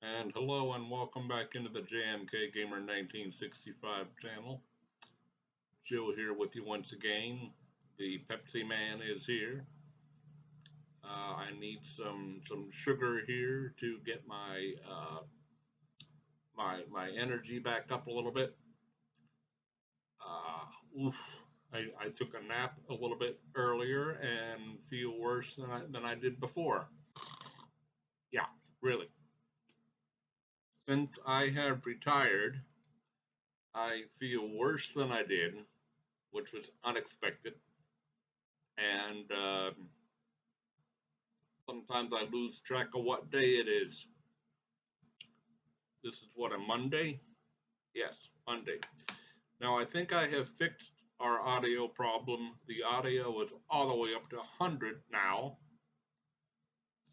And hello and welcome back into the JMK Gamer 1965 channel. Joe here with you once again. The Pepsi Man is here. I need some sugar here to get my energy back up a little bit. Oof. I took a nap a little bit earlier and feel worse than I did before. Yeah, really. Since I have retired, I feel worse than I did, which was unexpected. And sometimes I lose track of what day it is. This is what, a Monday? Yes, Monday. Now I think I have fixed our audio problem. The audio is all the way up to 100 now.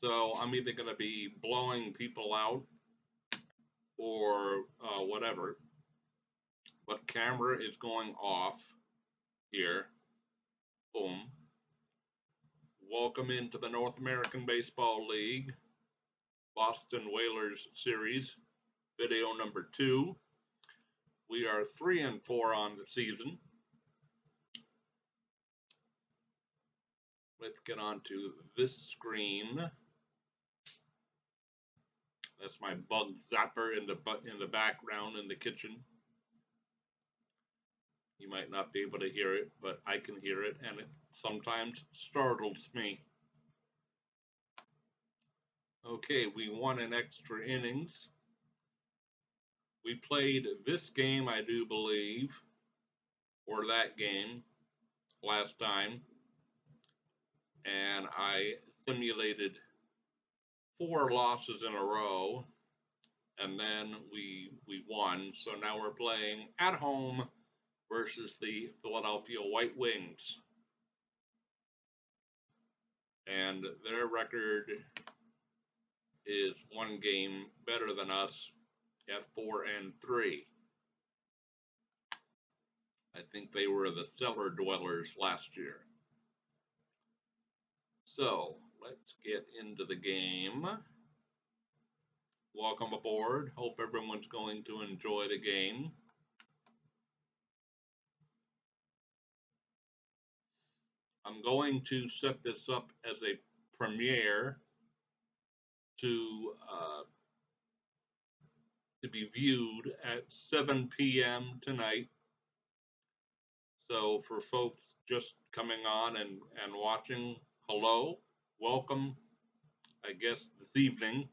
So I'm either going to be blowing people out or whatever. But camera is going off here. Boom. Welcome into the North American Baseball League Boston Whalers series, video number 2. We are 3-4 on the season. Let's get on to this screen. That's my bug zapper in the background in the kitchen. You might not be able to hear it, but I can hear it, and it sometimes startles me. Okay, we won in extra innings. We played this game, I do believe, or that game last time, and I simulated 4 losses in a row, and then we won. So now we're playing at home versus the Philadelphia White Wings. And their record is 1 game better than us at 4-3. I think they were the cellar dwellers last year. So let's get into the game. Welcome aboard. Hope everyone's going to enjoy the game. I'm going to set this up as a premiere to be viewed at 7 p.m. tonight. So for folks just coming on and watching, hello, welcome. I guess this evening.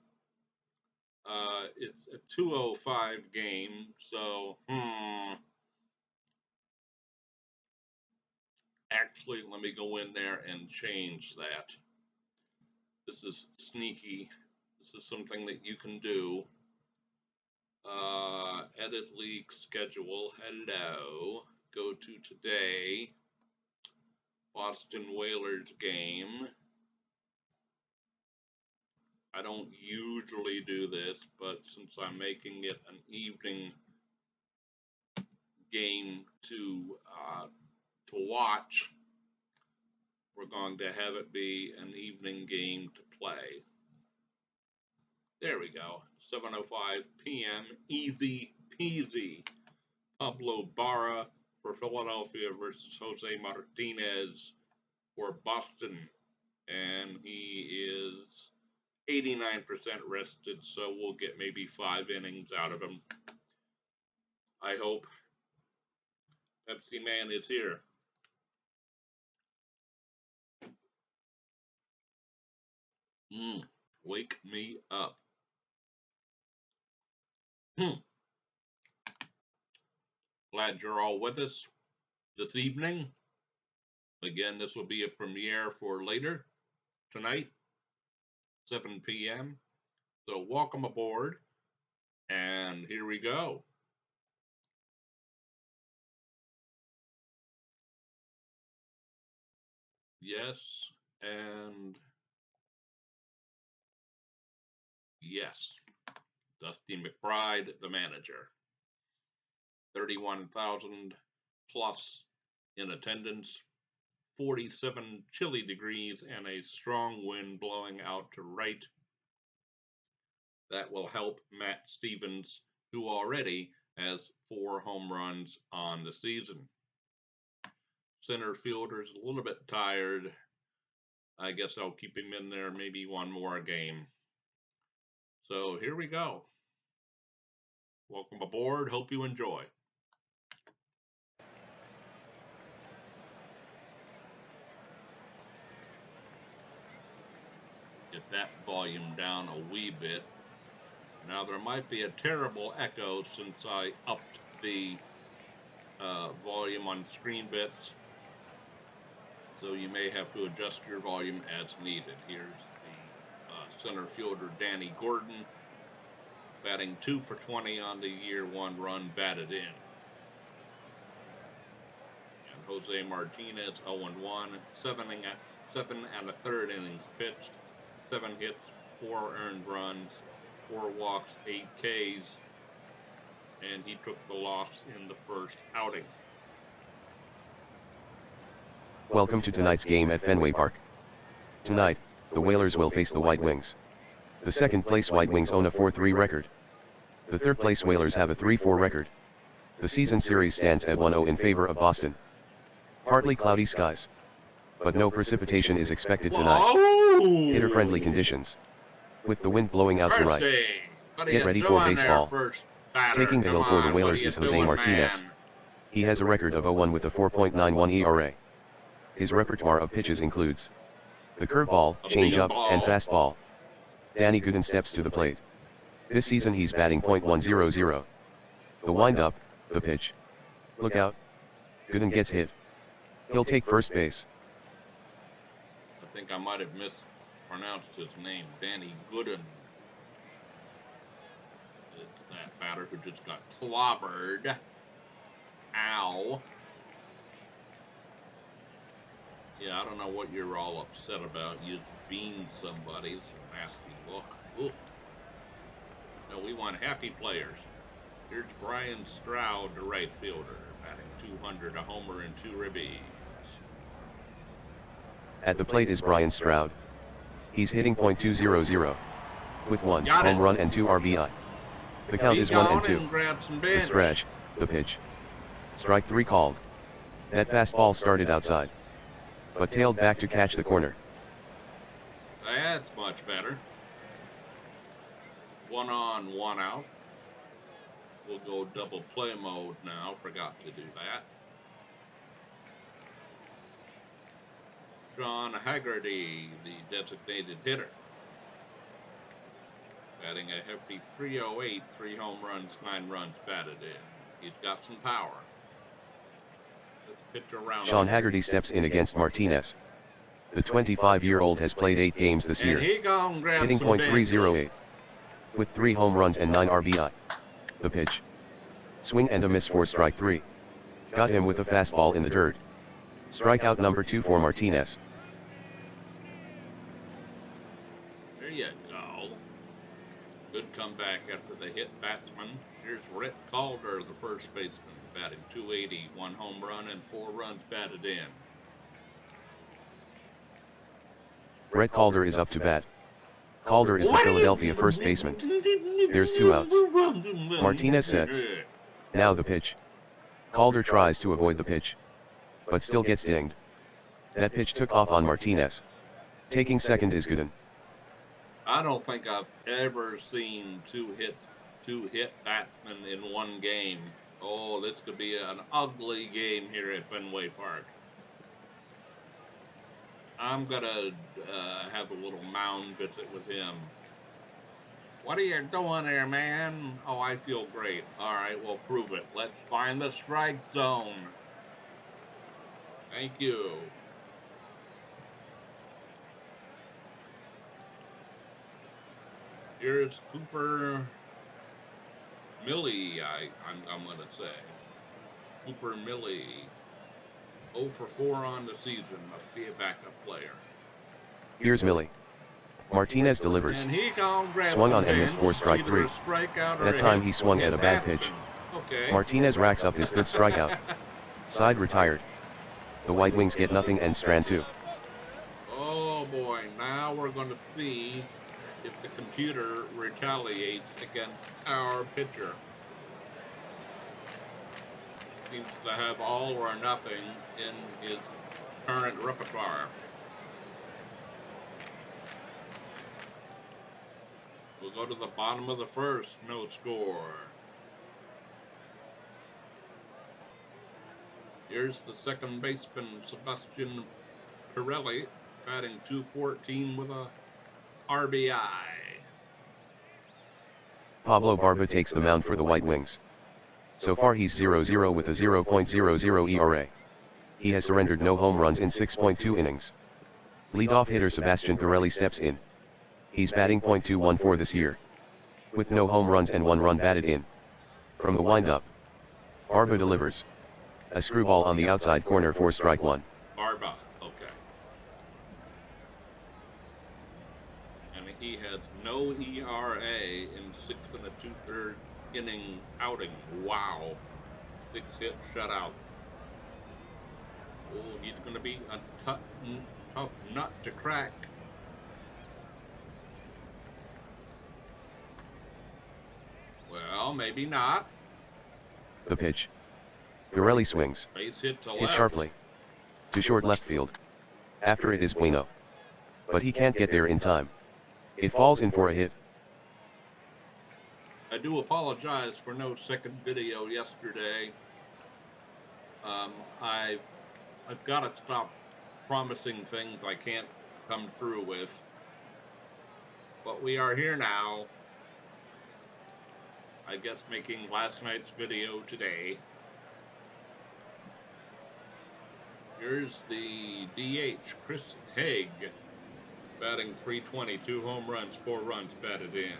It's a 2:05 game, so actually, let me go in there and change that. This is sneaky. This is something that you can do. Edit league schedule. Hello. Go to today. Boston Whalers game. I don't usually do this, but since I'm making it an evening game to watch, we're going to have it be an evening game to play. There we go. 7:05 p.m. Easy peasy. Pablo Barra for Philadelphia versus Jose Martinez for Boston. And he is 89% rested, so we'll get maybe 5 innings out of him. I hope. Pepsi Man is here. Wake me up. Glad you're all with us this evening. Again, this will be a premiere for later tonight, 7 p.m. So welcome aboard, and here we go. Yes, and yes. Dusty McBride, the manager. 31,000 plus in attendance, 47 chilly degrees, and a strong wind blowing out to right. That will help Matt Stevens, who already has 4 home runs on the season. Center fielder's a little bit tired. I guess I'll keep him in there maybe one more game. So here we go. Welcome aboard. Hope you enjoy. Get that volume down a wee bit. Now there might be a terrible echo since I upped the volume on screen bits. So you may have to adjust your volume as needed. Here's the center fielder, Danny Gordon, batting 2 for 20 on the year, 1 run batted in. And Jose Martinez, 0-1, 7 1/3 innings pitched, 7 hits, 4 earned runs, 4 walks, 8 Ks, and he took the loss in the first outing. Welcome to tonight's game at Fenway Park. Tonight, the Whalers will face the White Wings. The second-place White Wings own a 4-3 record. The third-place Whalers have a 3-4 record. The season series stands at 1-0 in favor of Boston. Partly cloudy skies, but no precipitation is expected tonight. Hitter-friendly conditions, with the wind blowing out to right. Get ready for baseball. Taking the hill for the Whalers is Jose Martinez. He has a record of 0-1 with a 4.91 ERA. His repertoire of pitches includes the curveball, changeup, and fastball. Danny Gooden steps to the plate. This season he's batting .100. The windup, the pitch. Look out. Gooden gets hit. He'll take first base. I think I might have mispronounced his name. Danny Gooden. It's that batter who just got clobbered. Ow. Yeah, I don't know what you're all upset about. You beamed somebody. It's a nasty look. Ooh. No, we want happy players. Here's Brian Stroud, the right fielder, batting 200, a homer and 2 ribbies. At the plate is Brian Stroud. He's hitting .200, with 1 home run and 2 RBI. The count is 1-2. The stretch, the pitch. Strike 3 called. That fastball started outside, but tailed back to catch the corner. That's much better. 1 on, 1 out. We'll go double play mode now. Forgot to do that. John Haggerty, the designated hitter, batting a hefty .308, 3 home runs, 9 runs batted in. He's got some power. Let's pitch around. Sean Haggerty steps in against Martinez. The 25-year-old has played 8 games this year, hitting .308, with 3 home runs and 9 RBI. The pitch. Swing and a miss for strike 3. Got him with a fastball in the dirt. Strikeout number 2 for Martinez. There you go. Good comeback after the hit batsman. Here's Rhett Calder, the first baseman, batting .280, 1 home run and 4 runs batted in. Rhett Calder is up to bat. Calder is the Philadelphia first baseman. There's 2 outs. Martinez sets. Now the pitch. Calder tries to avoid the pitch, but still gets dinged. That pitch took off on Martinez. Taking second is Gooden. I don't think I've ever seen two hit batsmen in one game. Oh, this could be an ugly game here at Fenway Park. I'm gonna have a little mound visit with him. What are you doing there, man? Oh, I feel great. All right, well, prove it. Let's find the strike zone. Thank you. Here's Cooper Millie, I'm going to say. Cooper Millie, 0 for 4 on the season, must be a backup player. Here's Millie. Martinez delivers. Swung on and missed for strike 3. That time he swung at a bad pitch. Okay. Martinez racks up his 5th strikeout. Side retired. The White Wings get nothing and strand 2. Oh boy, now we're going to see if the computer retaliates against our pitcher. Seems to have all or nothing in his current repertoire. We'll go to the bottom of the first, no score. Here's the second baseman, Sebastian Pirelli, batting .214 with a RBI. Pablo Barba takes the mound for the White Wings. So far he's 0-0 with a 0.00 ERA. He has surrendered no home runs in 6.2 innings. Leadoff hitter Sebastian Pirelli steps in. He's batting .214 this year, with no home runs and 1 run batted in. From the windup, Barba delivers a screwball on the outside corner for strike 1. Barba, okay. And he has no ERA in 6 2/3 inning outing. Wow. 6 hit shutout. Oh, he's going to be a tough nut to crack. Well, maybe not. The pitch. Pirelli swings. Base hit to Hit left. sharply to short left field. After it is Bueno. But he can't get there in time. It falls in for a hit. I do apologize for no second video yesterday. I've got to stop promising things I can't come through with. But we are here now. I guess making last night's video today. Here's the DH, Chris Haig, batting .320, 2 home runs, 4 runs batted in.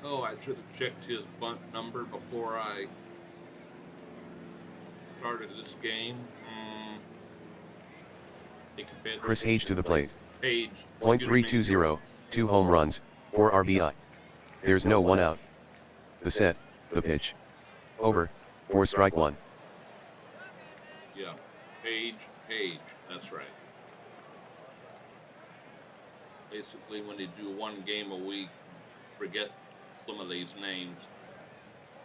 Oh, I should have checked his bunt number before I started this game. Chris Haig to the plate. Page. .320, 2 home runs, 4 RBI. There's no one out. The set, the pitch. Over, for strike 1. Yeah, Page, that's right. Basically, when you do one game a week, forget some of these names.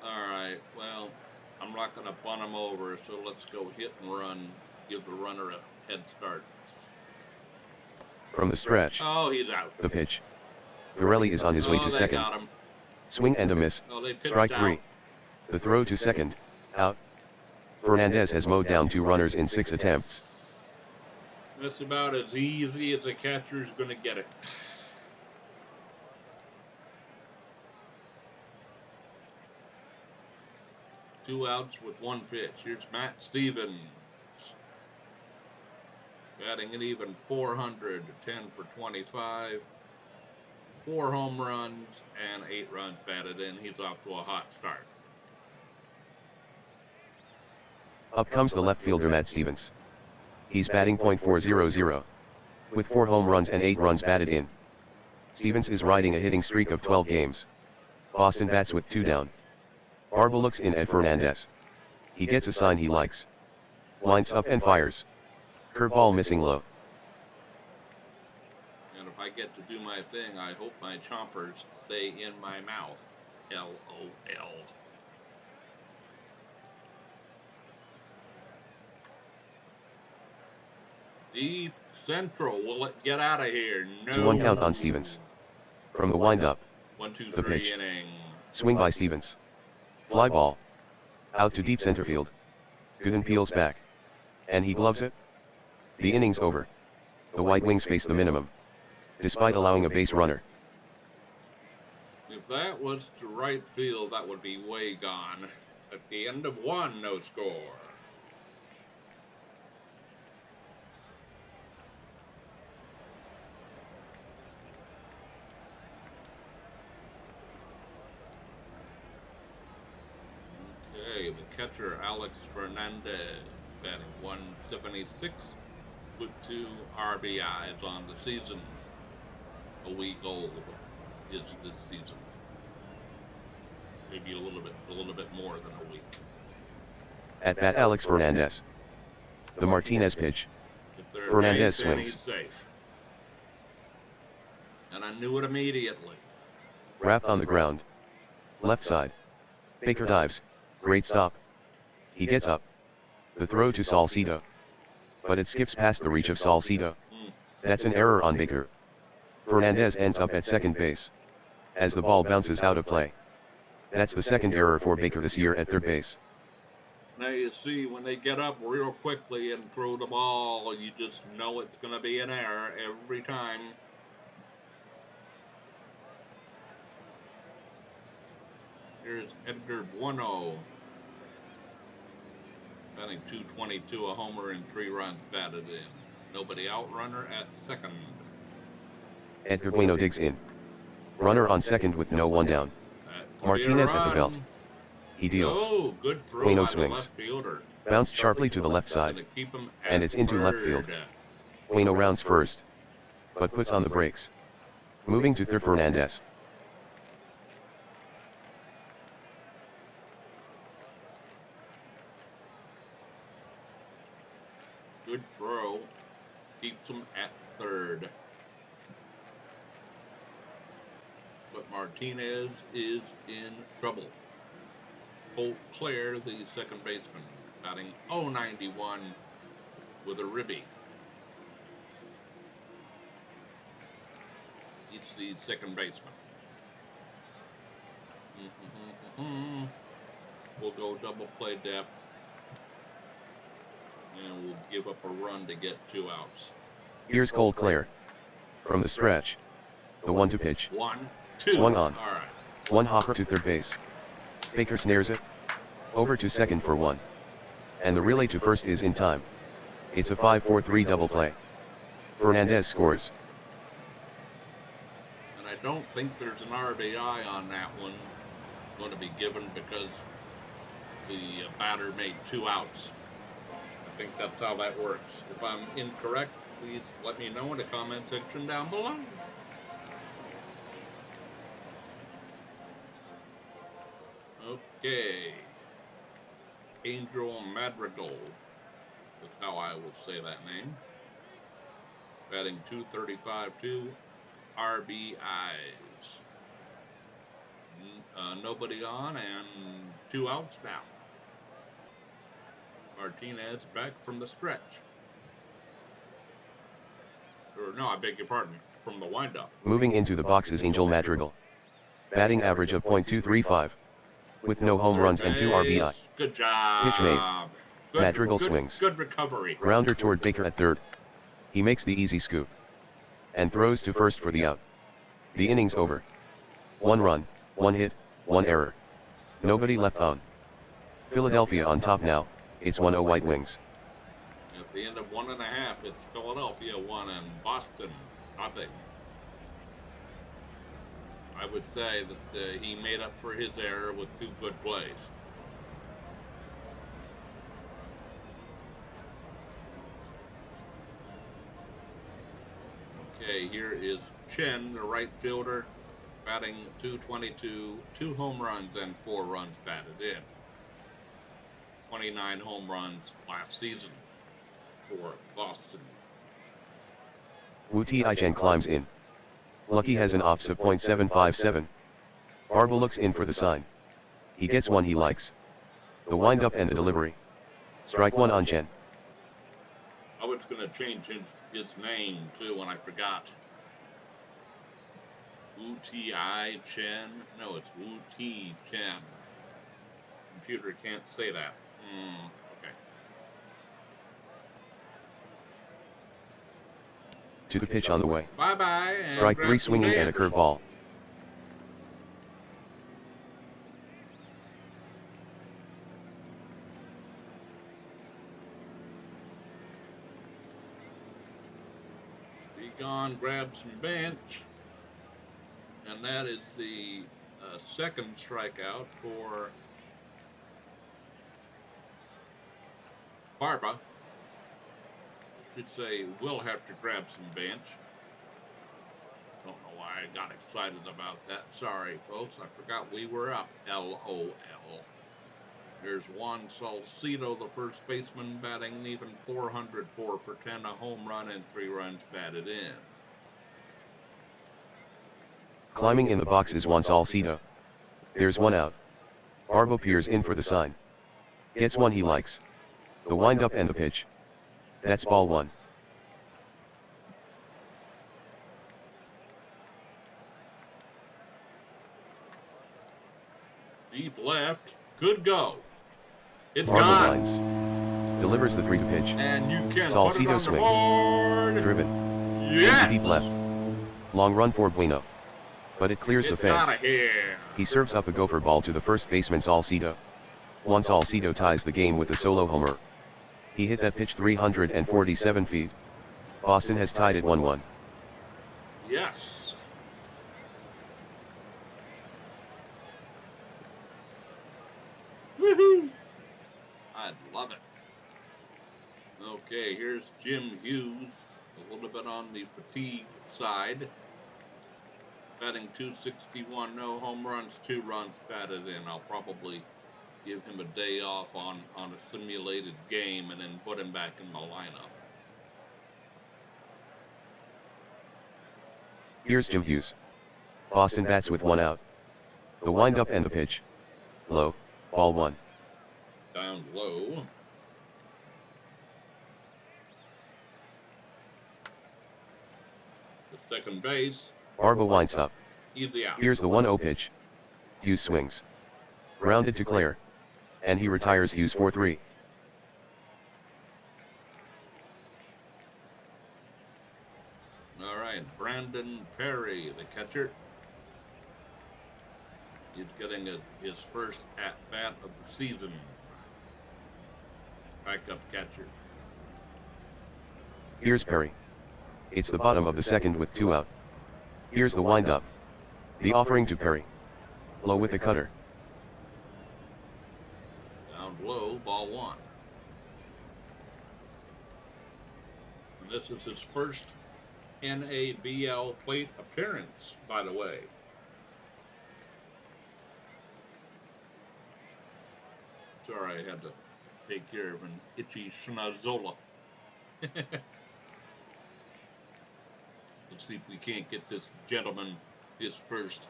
Alright, well, I'm not going to bunt him over, so let's go hit and run, give the runner a head start. From the stretch. Oh, he's out. The pitch. Pirelli is on his way to second. Got him. Swing and a miss. Strike 3. The throw to second, out. Fernandez has mowed down 2 runners in 6 attempts. That's about as easy as a catcher's going to get it. Two outs with 1 pitch. Here's Matt Stevens. Batting an even 400, 10 for 25. 4 home runs and 8 runs batted in. He's off to a hot start. Up comes the left fielder Matt Stevens. He's batting .400, with 4 home runs and 8 runs batted in. Stevens is riding a hitting streak of 12 games. Boston bats with 2 down. Barba looks in at Fernandez. He gets a sign he likes. Winds up and fires. Curveball missing low. And if I get to do my thing, I hope my chompers stay in my mouth. LOL. Deep Central, will it get out of here? No. 2-1 count on Stevens. From the windup. 1, 2, 3 The pitch. inning. Swing by Stevens. Fly ball. Out to deep center field. Gooden peels back. And he gloves it. The inning's over. The White Wings face the minimum, despite allowing a base runner. If that was to right field, that would be way gone. At the end of 1, no score. Okay, the catcher Alex Fernandez batting 176 with 2 RBIs on the season. A week old is this season. Maybe a little bit more than a week. At bat Alex Fernandez. The Martinez pitch. If they're Fernandez safe, then swings. he's safe. And I knew it immediately. Wrapped on the ground. Left side. Baker dives. Great stop. He gets up. The throw to Salcido. But it skips past the reach of Salcido. That's an error on Baker. Fernandez ends up at second base. As the ball bounces out of play. That's the second error for Baker this year at third base. Now you see, when they get up real quickly and throw the ball, you just know it's going to be an error every time. Here's Edgar Bueno. Batting .222, a homer and 3 runs batted in. Nobody out, runner at second. Edgar Bueno digs in. Runner on second with no one down. Martinez at the belt. He deals. Oh, good throw Bueno by the swings. left fielder. Bounced sharply to the left side. Gonna keep him And at it's into left field. third. Bueno rounds first. But puts on the brakes. Moving to third, Fernandez. Good throw. Keeps him at third. But Martinez is in trouble. Holt Clare, the second baseman, batting .091 with a ribby. He's the second baseman. We'll go double play depth. And we'll give up a run to get 2 outs. Here's Cole Clare. From the stretch. The 1-2 pitch. 1, 2. Swung on. All right. One hopper to third base. Baker snares it. Over to second for 1. And the relay to first is in time. It's a 5-4-3 double play. Fernandez scores. And I don't think there's an RBI on that one going to be given because the batter made 2 outs. I think that's how that works. If I'm incorrect, please let me know in the comment section down below. Okay. Angel Madrigal is how I will say that name. Batting .235, 2 RBIs. Nobody on and 2 outs now. Martinez back from the stretch. Or no, I beg your pardon, from the windup. Moving into the box is Angel Madrigal. Batting average of .235. With no home runs and 2 RBI. Good job. Pitch made. Good, Madrigal good, swings. Good recovery. Grounder toward Baker at third. He makes the easy scoop. And throws to first for the out. The inning's over. 1 run, 1 hit, 1 error. Nobody left on. Philadelphia on top now. It's 1-0 White Wings. At the end of 1.5, it's Philadelphia 1 and Boston nothing. I would say that he made up for his error with 2 good plays. Okay, here is Chen, the right fielder, batting .222, 2 home runs and 4 runs batted in. 29 home runs last season for Boston. Wu Ti-Chen climbs in. Lucky has an ops of .757. Barba looks in for the sign. He gets one he likes. The windup and the delivery. Strike 1 on Chen. I was going to change his name too when I forgot. Wu Ti-Chen. No, it's Wu Ti Chen. Computer can't say that. Okay. To the pitch on the way. Bye-bye. Strike 3 swinging and a curveball. Be gone, grab some bench. And that is the second strikeout for Barba. Should say we'll have to grab some bench. Don't know why I got excited about that. Sorry, folks. I forgot we were up. LOL. There's Juan Salcido, the first baseman, batting even .404 for 10, a home run and 3 runs batted in. Climbing in the box is Juan Salcido. There's one out. Barbo peers in for the sign. Gets one he likes. The wind-up and the pitch. That's ball one. Deep left. Good go. It's Barbo gone. lines. Delivers the 3-2 pitch. And you can Salcido put it on swings. the board. Driven. Yeah. Into deep left. Long run for Bueno. But it clears the It's fence. outta here. He serves up a gopher ball to the first baseman Salcido. Juan Salcido ties the game with a solo homer. He hit that pitch 347 feet. Boston has tied it 1-1. Yes. Woohoo! I love it. Okay, here's Jim Hughes, a little bit on the fatigue side. Batting .261, no home runs, 2 runs batted in. I'll probably give him a day off on a simulated game and then put him back in the lineup. Here's Jim Hughes. Boston bats with 1 out. The wind-up and the pitch. Low, ball 1. Down low. The second base. Barbo winds up. Easy out. Here's the 1-0 pitch. Hughes swings. Grounded to Claire. And he retires Hughes 4-3. All right, Brandon Perry, the catcher. He's getting his first at-bat of the season. Backup catcher. Here's Perry. It's the bottom of the second with 2 out. Here's the wind-up. The offering to Perry. Low with the cutter. Down low, ball 1. And this is his first NABL plate appearance, by the way. Sorry, I had to take care of an itchy schnozola. Let's see if we can't get this gentleman his first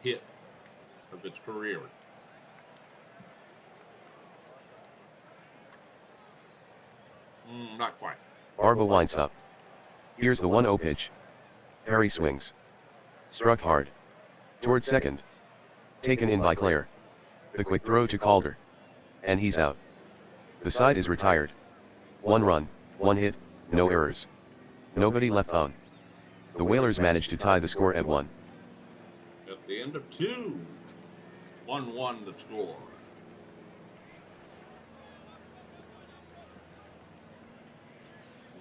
hit of his career. Not quite. Barbo winds up. Here's the 1-0 pitch. Perry swings. Struck hard. Toward second. Taken in by Claire. The quick throw to Calder. And he's out. The side is retired. 1 run, 1 hit, no errors. Nobody left on. The Whalers managed to tie the score at 1. At the end of 2, 1-1 the score.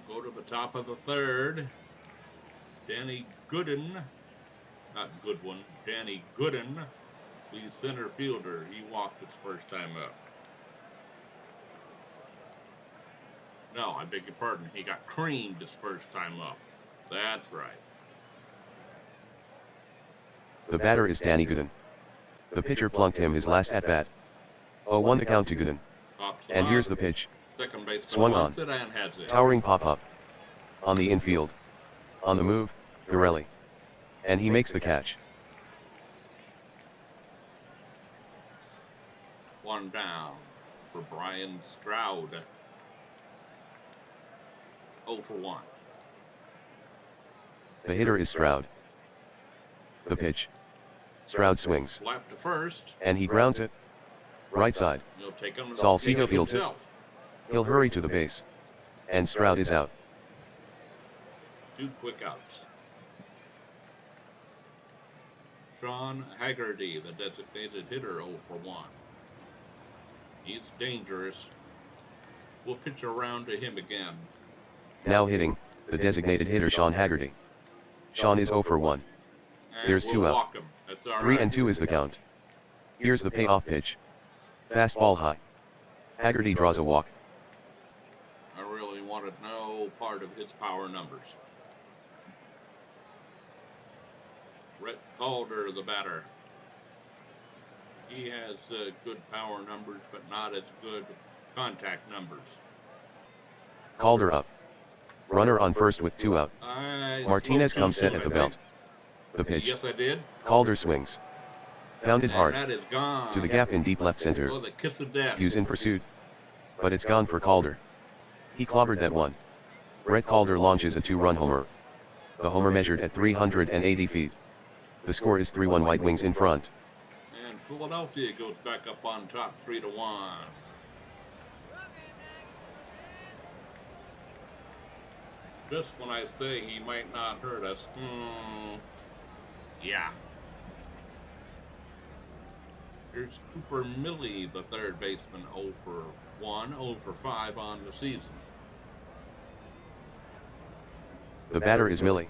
We'll go to the top of the third. Danny Gooden, not Goodwin, Danny Gooden, the center fielder. He walked his first time up. No, I beg your pardon. He got creamed his first time up. That's right. The batter is Danny Gooden. The pitcher plunked him his last at-bat. 0-1 the count to Gooden. And here's the pitch. Second base Swung on. Towering pop-up. On the infield. On the move, Pirelli. And he makes the catch. 1 down for Brian Stroud. 0 for 1. The hitter is Stroud. The pitch. Stroud swings. Left to first. And he grounds it. Right side. He'll take him. Salcido fields it. He'll hurry to the base. And Stroud is out. 2 quick outs. Sean Haggerty, the designated hitter, 0 for 1. He's dangerous. We'll pitch around to him again. Now hitting, the designated hitter Sean Haggerty. Sean is 0 for 1. And There's we'll 2 out. walk him. That's all 3 right. and 2 is the count. Here's the payoff pitch. Fastball high. Haggerty draws a walk. I really wanted no part of his power numbers. Brett Calder, the batter. He has good power numbers, but not as good contact numbers. Calder up. Runner on first with 2 out. I Martinez spoke too comes set soon, at the I belt. think. The pitch. Yes, I did. Calder swings. Pounded And hard. that is gone. To the gap in deep left center. Oh, the kiss of death. Hughes in pursuit. But it's gone for Calder. He clobbered that one. Brett Calder launches a 2-run homer. The homer measured at 380 feet. The score is 3-1 White Wings in front. And Philadelphia goes back up on top 3-1. Just when I say he might not hurt us, yeah. Here's Cooper Millie, the third baseman, 0 for 1, 0 for 5 on the season. The batter is Millie.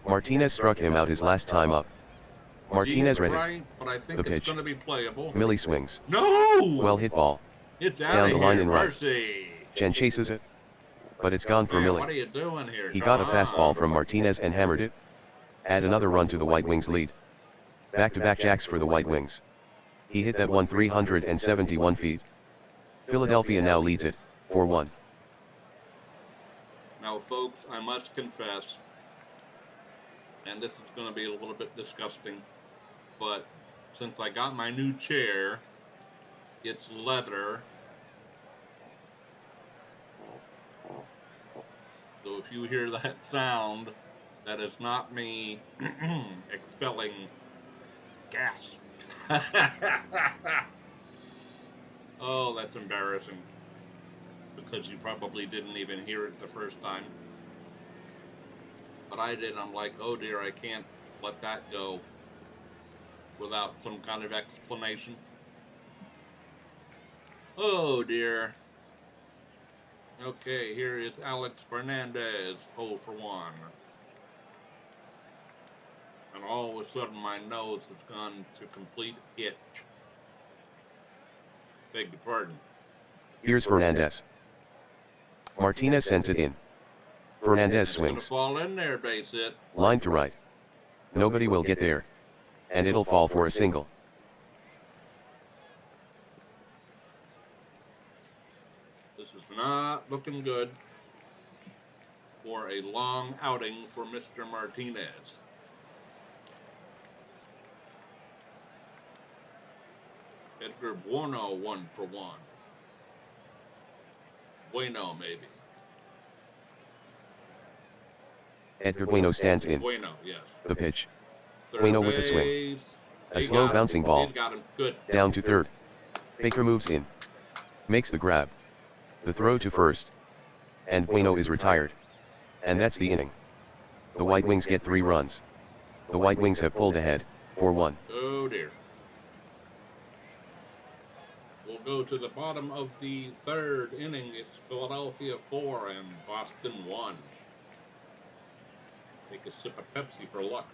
Martinez struck him out his last time up. Martinez ready. Right, but I think The it's pitch. going to be playable. Millie swings. No! Well hit ball. It's out Down of the line here, and right. mercy. Chen chases it. But it's gone for Man, Millie. what are you doing here? He Come got a on. fastball from Martinez and hammered it. Add another run to the White Wings lead. Back-to-back jacks for the White Wings. He hit that one 371 feet. Philadelphia now leads it, 4-1. Now, folks, I must confess, and this is going to be a little bit disgusting, but since I got my new chair, it's leather. So if you hear that sound, that is not me expelling gas. Oh, that's embarrassing. Because you probably didn't even hear it the first time. But I did. I'm like, oh dear, I can't let that go without some kind of explanation. Oh dear. Okay, here is Alex Fernandez, 0 for 1. And all of a sudden my nose has gone to complete itch. Beg your pardon. Here's Fernandez. Martinez sends it in. Fernandez It's gonna swings. fall in there, base hit. Line to right. Nobody will get there. And it'll fall for a single. This is not looking good for a long outing for Mr. Martinez. Edgar Bueno, 1 for 1. Bueno, maybe. Edgar Bueno stands in. Bueno, yes. The pitch. Third Bueno with a swing. base. A He slow got him. bouncing ball. He got him. Good. Down to third. Baker moves in. Makes the grab. The throw to first. And Bueno is retired. And that's the inning. The White Wings get 3 runs. The White Wings have pulled ahead, 4-1. Oh dear. We'll go to the bottom of the third inning. It's Philadelphia 4 and Boston 1. Take a sip of Pepsi for luck.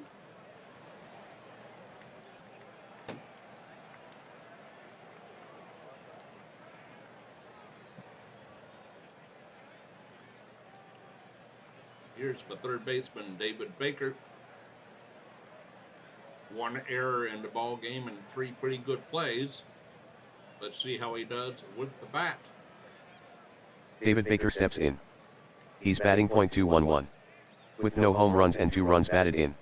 Here's the third baseman, David Baker. 1 error in the ball game and 3 pretty good plays. Let's see how he does with the bat. David Baker steps in. He's batting .211. With no home runs and 2 runs batted in.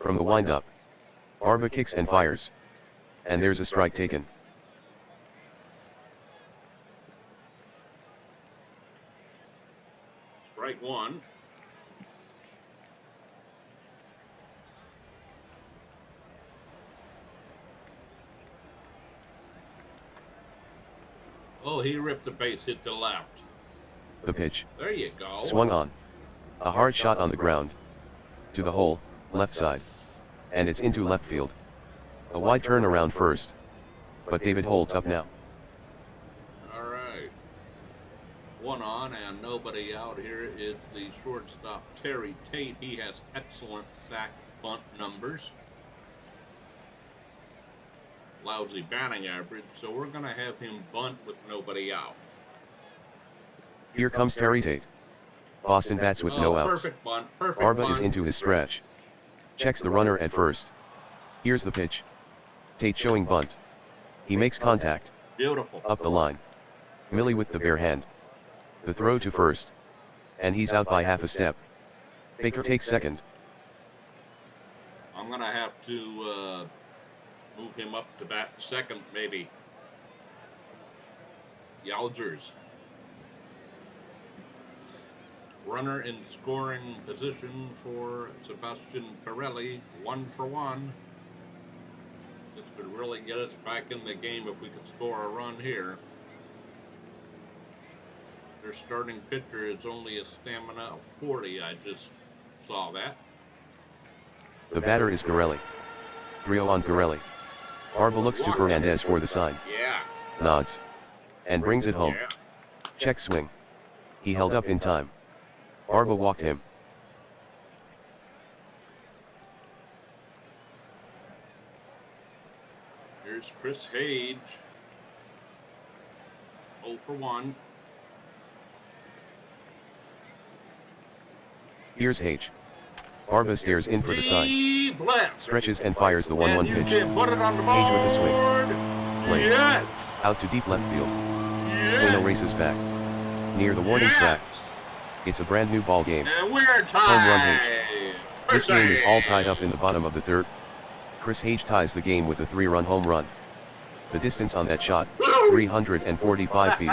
From the windup, Arba kicks and fires. And there's a strike taken. Strike 1. Oh, he ripped the base hit to left. The pitch. There you go. Swung on. A hard shot on the ground. To the hole, left side. And it's into left field. A wide turnaround first. But David holds up now. All right. 1 on and nobody out. Here is the shortstop, Terry Tate. He has excellent sack bunt numbers. Lousy batting average, so we're going to have him bunt with nobody out. Here comes Terry Tate. Boston bats with no outs. Perfect bunt, perfect Arba bunt. is into his stretch. Checks the runner at first. Here's the pitch. Tate showing bunt. He makes contact. Beautiful. Up the line. Millie with the bare hand. The throw to first. And he's out by half a step. Baker takes second. I'm going to have to move him up to bat second, maybe. Yowzers. Runner in scoring position for Sebastian Pirelli, 1-for-1. This could really get us back in the game if we could score a run here. Their starting pitcher is only a stamina of 40. I just saw that. The batter is Pirelli. 3-0 on Pirelli. Barba looks to Fernandez for the sign. Yeah. Nods. And brings it home. Yeah. Check swing. He held up in time. Barba walked him. Here's Chris Hage. 0-for-1. Here's Hage. Barba stares in for the sign. Deep left. Stretches and fires the 1-1 And you pitch. can put it on the Hage with the swing. board. Play. Yes. Out to deep left field. Yes. Bueno races back. Near the warning Yes. track. It's a brand new ball game. And we're tied. Home run This game is all tied up Birthday. in the bottom of the third. Chris Hage ties the game with a 3-run home run. The distance on that shot, 345 feet.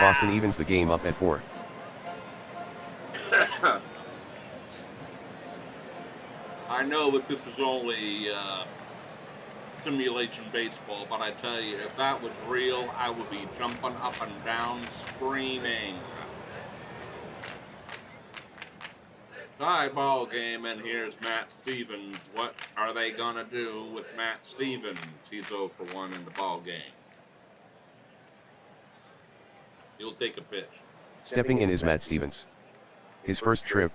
Boston evens the game up at 4. I know that this is only simulation baseball, but I tell you, if that was real, I would be jumping up and down, screaming. Tie ball game, and here's Matt Stevens. What are they gonna do with Matt Stevens? He's 0-for-1 in the ball game. He'll take a pitch. Stepping in is Matt Stevens. His first trip.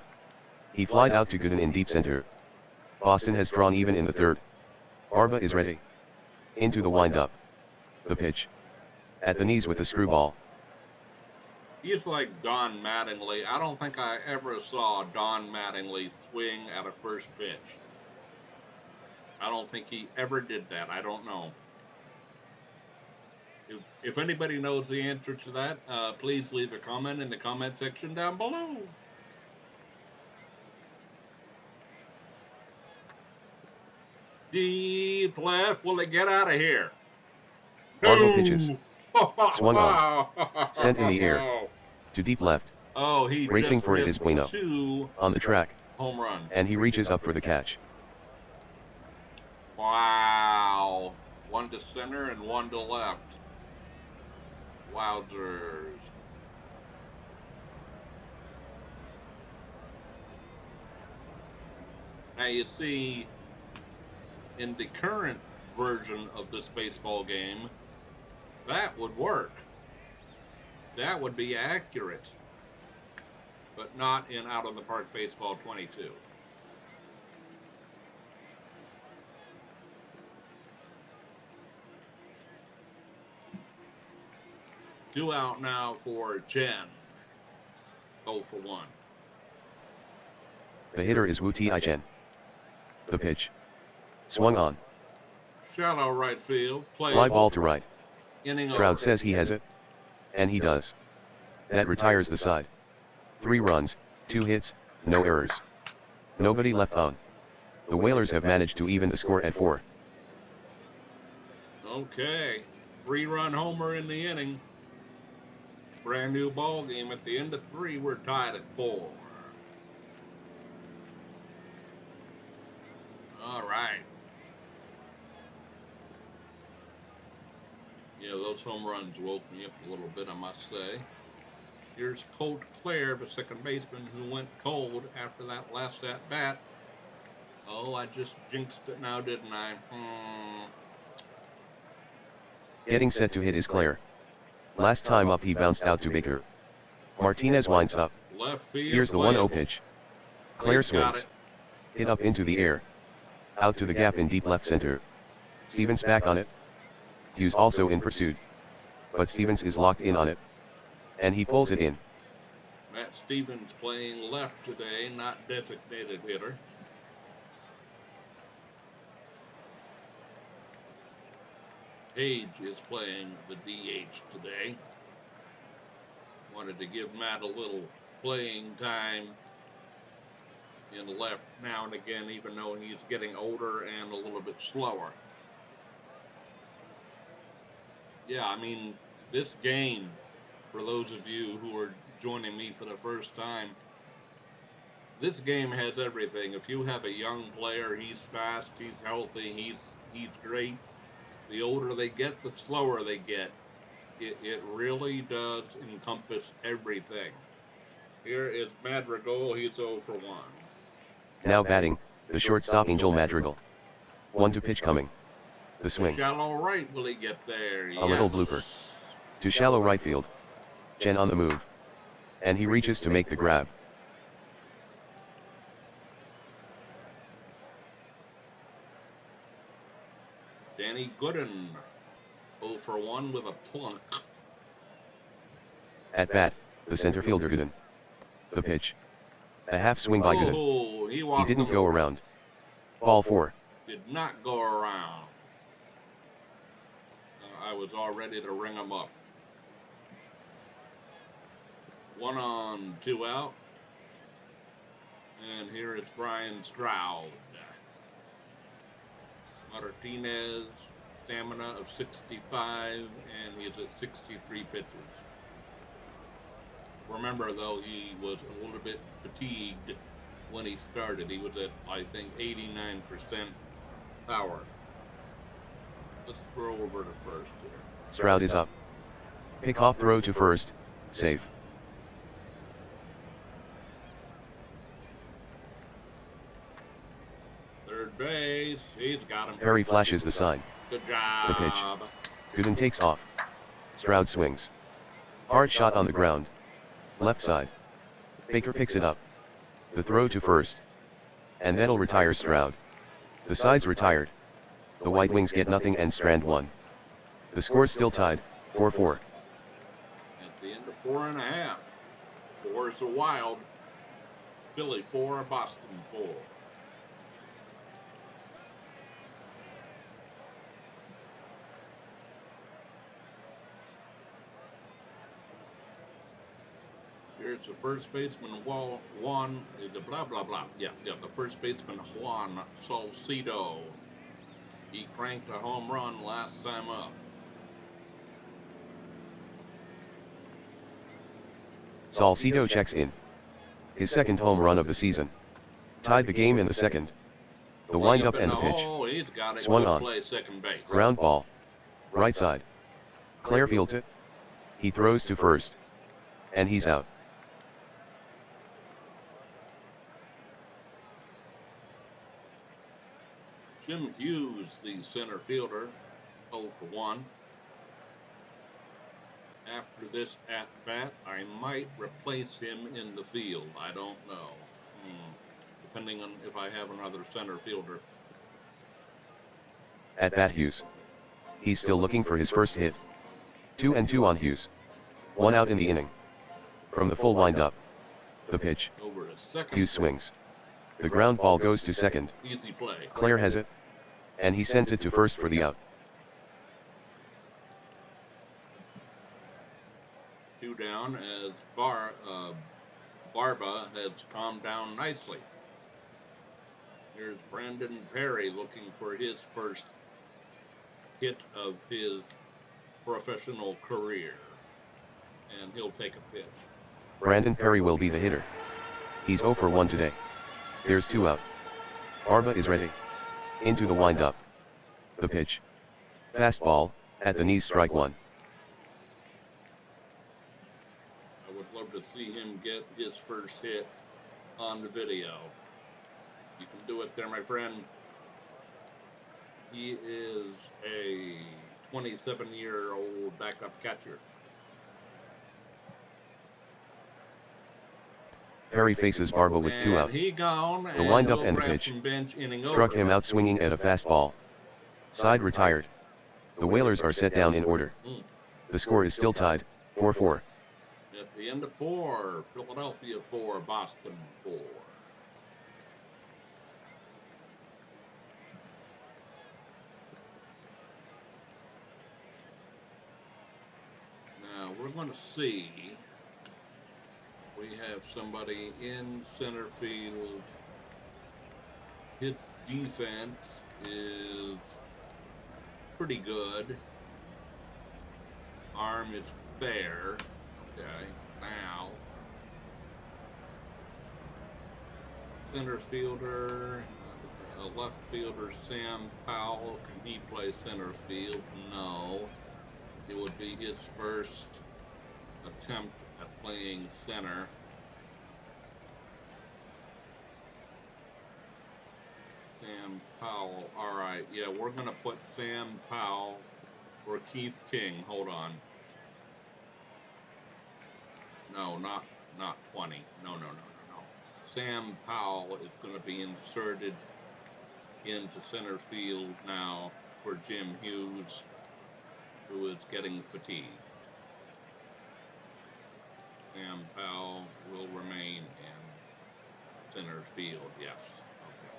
He flied out to Gooden in deep center. Boston has drawn even in the third. Barba is ready. Into the windup. The pitch. At the knees with the screwball. He's like Don Mattingly. I don't think I ever saw Don Mattingly swing at a first pitch. I don't think he ever did that. I don't know. If anybody knows the answer to that, please leave a comment in the comment section down below. Deep left. Will it get out of here? Barba pitches. Swung on. on. Sent in the air. To deep left. Oh, he Racing just for it missed is Bueno. 2 On the track. home runs. And he reaches up for the catch. Wow. 1 to center and 1 to left. Wowzers. Now you see, in the current version of this baseball game, that would work. That would be accurate. But not in Out of the Park Baseball 22. Two out now for Jen. 0-for-1. The hitter is Wu Ti Chen. The pitch. Swung on. Shallow right field. Play Fly ball to right. inning Stroud over. says he has it. And he does. That retires the side. 3 runs, 2 hits, no errors. Nobody left on. The Whalers have managed to even the score at 4. Okay. 3-run homer in the inning. Brand new ball game. At the end of 3, we're tied at 4. All right. Yeah, those home runs woke me up a little bit, I must say. Here's Colt Clare, the second baseman, who went cold after that last at bat. Oh, I just jinxed it now, didn't I? Getting set to hit is Claire. Last time up he bounced out to Baker. Martinez winds up. Left field. Here's the 1-0 pitch. Claire He's got swings. it. Hit up into the air. Out to the gap in deep left center. Stevens back on it. Hughes also in pursuit. But Stevens is locked in on it. And he pulls it in. Matt Stevens playing left today, not designated hitter. Page is playing the DH today. Wanted to give Matt a little playing time. in left now and again, even though he's getting older and a little bit slower. Yeah, I mean, this game, for those of you who are joining me for the first time, this game has everything. If you have a young player, he's fast, he's healthy, he's great. The older they get, the slower they get. It really does encompass everything. Here is Madrigal. He's 0 for 1. Now batting, the shortstop Angel Madrigal. 1 to pitch coming. The swing. Shallow right, will he get there? A little blooper. To shallow right field. Chen on the move. And he reaches to make the grab. Danny Gooden, 0 for 1 with a plunk. At bat, the center fielder Gooden. The pitch. A half swing by Gooden. Oh, He didn't go around. Ball 4. Did not go around. I was all ready to ring him up. 1 on, 2 out. And here is Brian Stroud. Martinez, stamina of 65, and he is at 63 pitches. Remember, though, he was a little bit fatigued when he started. He was at, I think, 89% power. Let's throw over to first here. Stroud is up. Pick-off throw to first, safe. Third base, he's got him. Perry flashes the sign. Good job. The pitch. Gooden takes off. Stroud swings. Hard shot on the ground. Left side. Baker picks it up. The throw to first. And that'll retire Stroud. The side's retired. The White Wings get nothing and strand 1. The score's still tied, 4-4. At the end of 4.5. 4 is the Wild. Philly 4, Boston 4. Here's the first baseman, Juan, the blah, blah, blah. Yeah, the first baseman, Juan Salcido. He cranked a home run last time up. Salcido checks in. His second home run of the season. Tied the game in the second. The windup and the pitch. Swung on. Ground ball. Right side. Claire fields it. He throws to first. And he's out. Jim Hughes, the center fielder, 0 for 1. After this at-bat, I might replace him in the field. I don't know. Depending on if I have another center fielder. At bat Hughes. He's still looking for his first hit. 2-2 on Hughes. 1 out in the inning. From the full wind-up. The pitch. Over to second. Hughes swings. The ground ball goes to second. Easy play. Claire has it. And he sends it to first for the out. 2 down as Barba has calmed down nicely. Here's Brandon Perry looking for his first hit of his professional career. And he'll take a pitch. Brandon Perry will be the hitter. He's 0 for 1 today. There's 2 out. Barba is ready. Into the windup. The pitch. Fastball, at the knees, strike 1. I would love to see him get his first hit on the video. You can do it there, my friend. He is a 27-year-old backup catcher. Perry faces Barba with 2 out. The windup and the pitch. Struck him out swinging at a fastball. Side retired. The Whalers are set down in order. The score is still tied, 4-4. At the end of 4, Philadelphia 4, Boston 4. Now we're going to see. We have somebody in center field His defense is pretty good. Arm is fair. Okay, now center fielder, left fielder Sam Powell. Can he play center field? No. It would be his first attempt at playing center. Sam Powell. All right, yeah, we're gonna put Sam Powell or Keith King. Hold on. No, not 20. No. Sam Powell is going to be inserted into center field now for Jim Hughes, who is getting fatigued. Sam Powell will remain in center field, yes. Okay.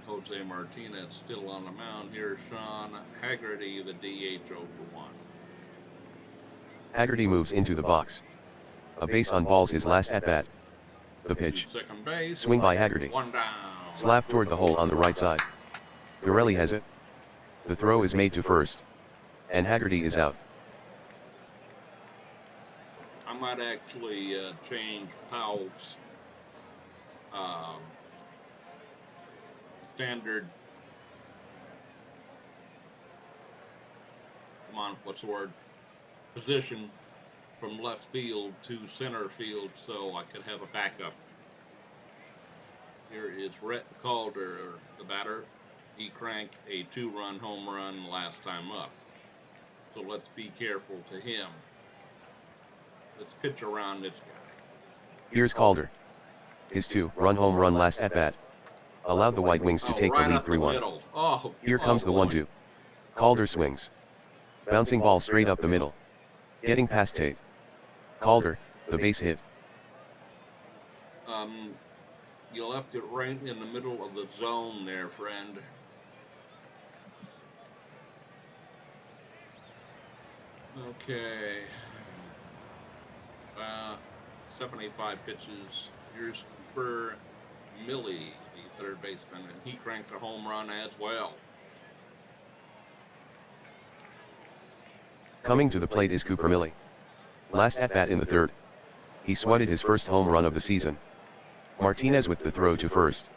Jose Martinez still on the mound here. Sean Haggerty, the DH, 0-1. Haggerty moves into the box. A base on balls his last at-bat. The pitch. Second base. Swing by Haggerty. One down. Slap toward the hole on the right side. Pirelli has it. The throw is made to first. And Haggerty is out. I might actually change Powell's standard, come on, what's the word, position from left field to center field so I could have a backup. Here is Rhett Calder, the batter. He cranked a 2-run home run last time up. So let's be careful to him. Let's pitch around this guy. Here's Calder. His 2-run home run last at-bat allowed the White Wings to take the lead 3-1. Here comes the 1-2. Calder swings. Bouncing ball straight up the middle. Getting past Tate. Calder, the base hit. You left it right in the middle of the zone there, friend. Okay. 75 pitches. Here's for Millie, the third baseman, and he cranked a home run as well. Coming to the plate is Cooper Millie. Last at-bat in the third. He swatted his first home run of the season. Martinez with the throw to first.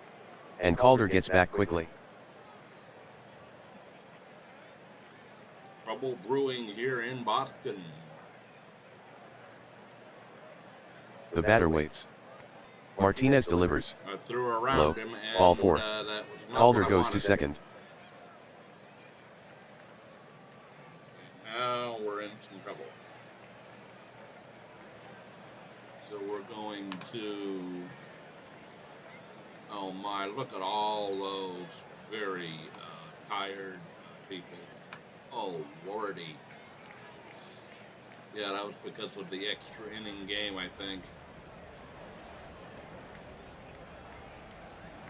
And Calder gets back quickly. Trouble brewing here in Boston. The batter waits. Martinez delivers. I threw around Low. him and Ball 4. that was not Calder what I goes to wanted. second. Now we're in some trouble. So we're going to, oh my, look at all those very tired people. Oh lordy. Yeah, that was because of the extra inning game, I think.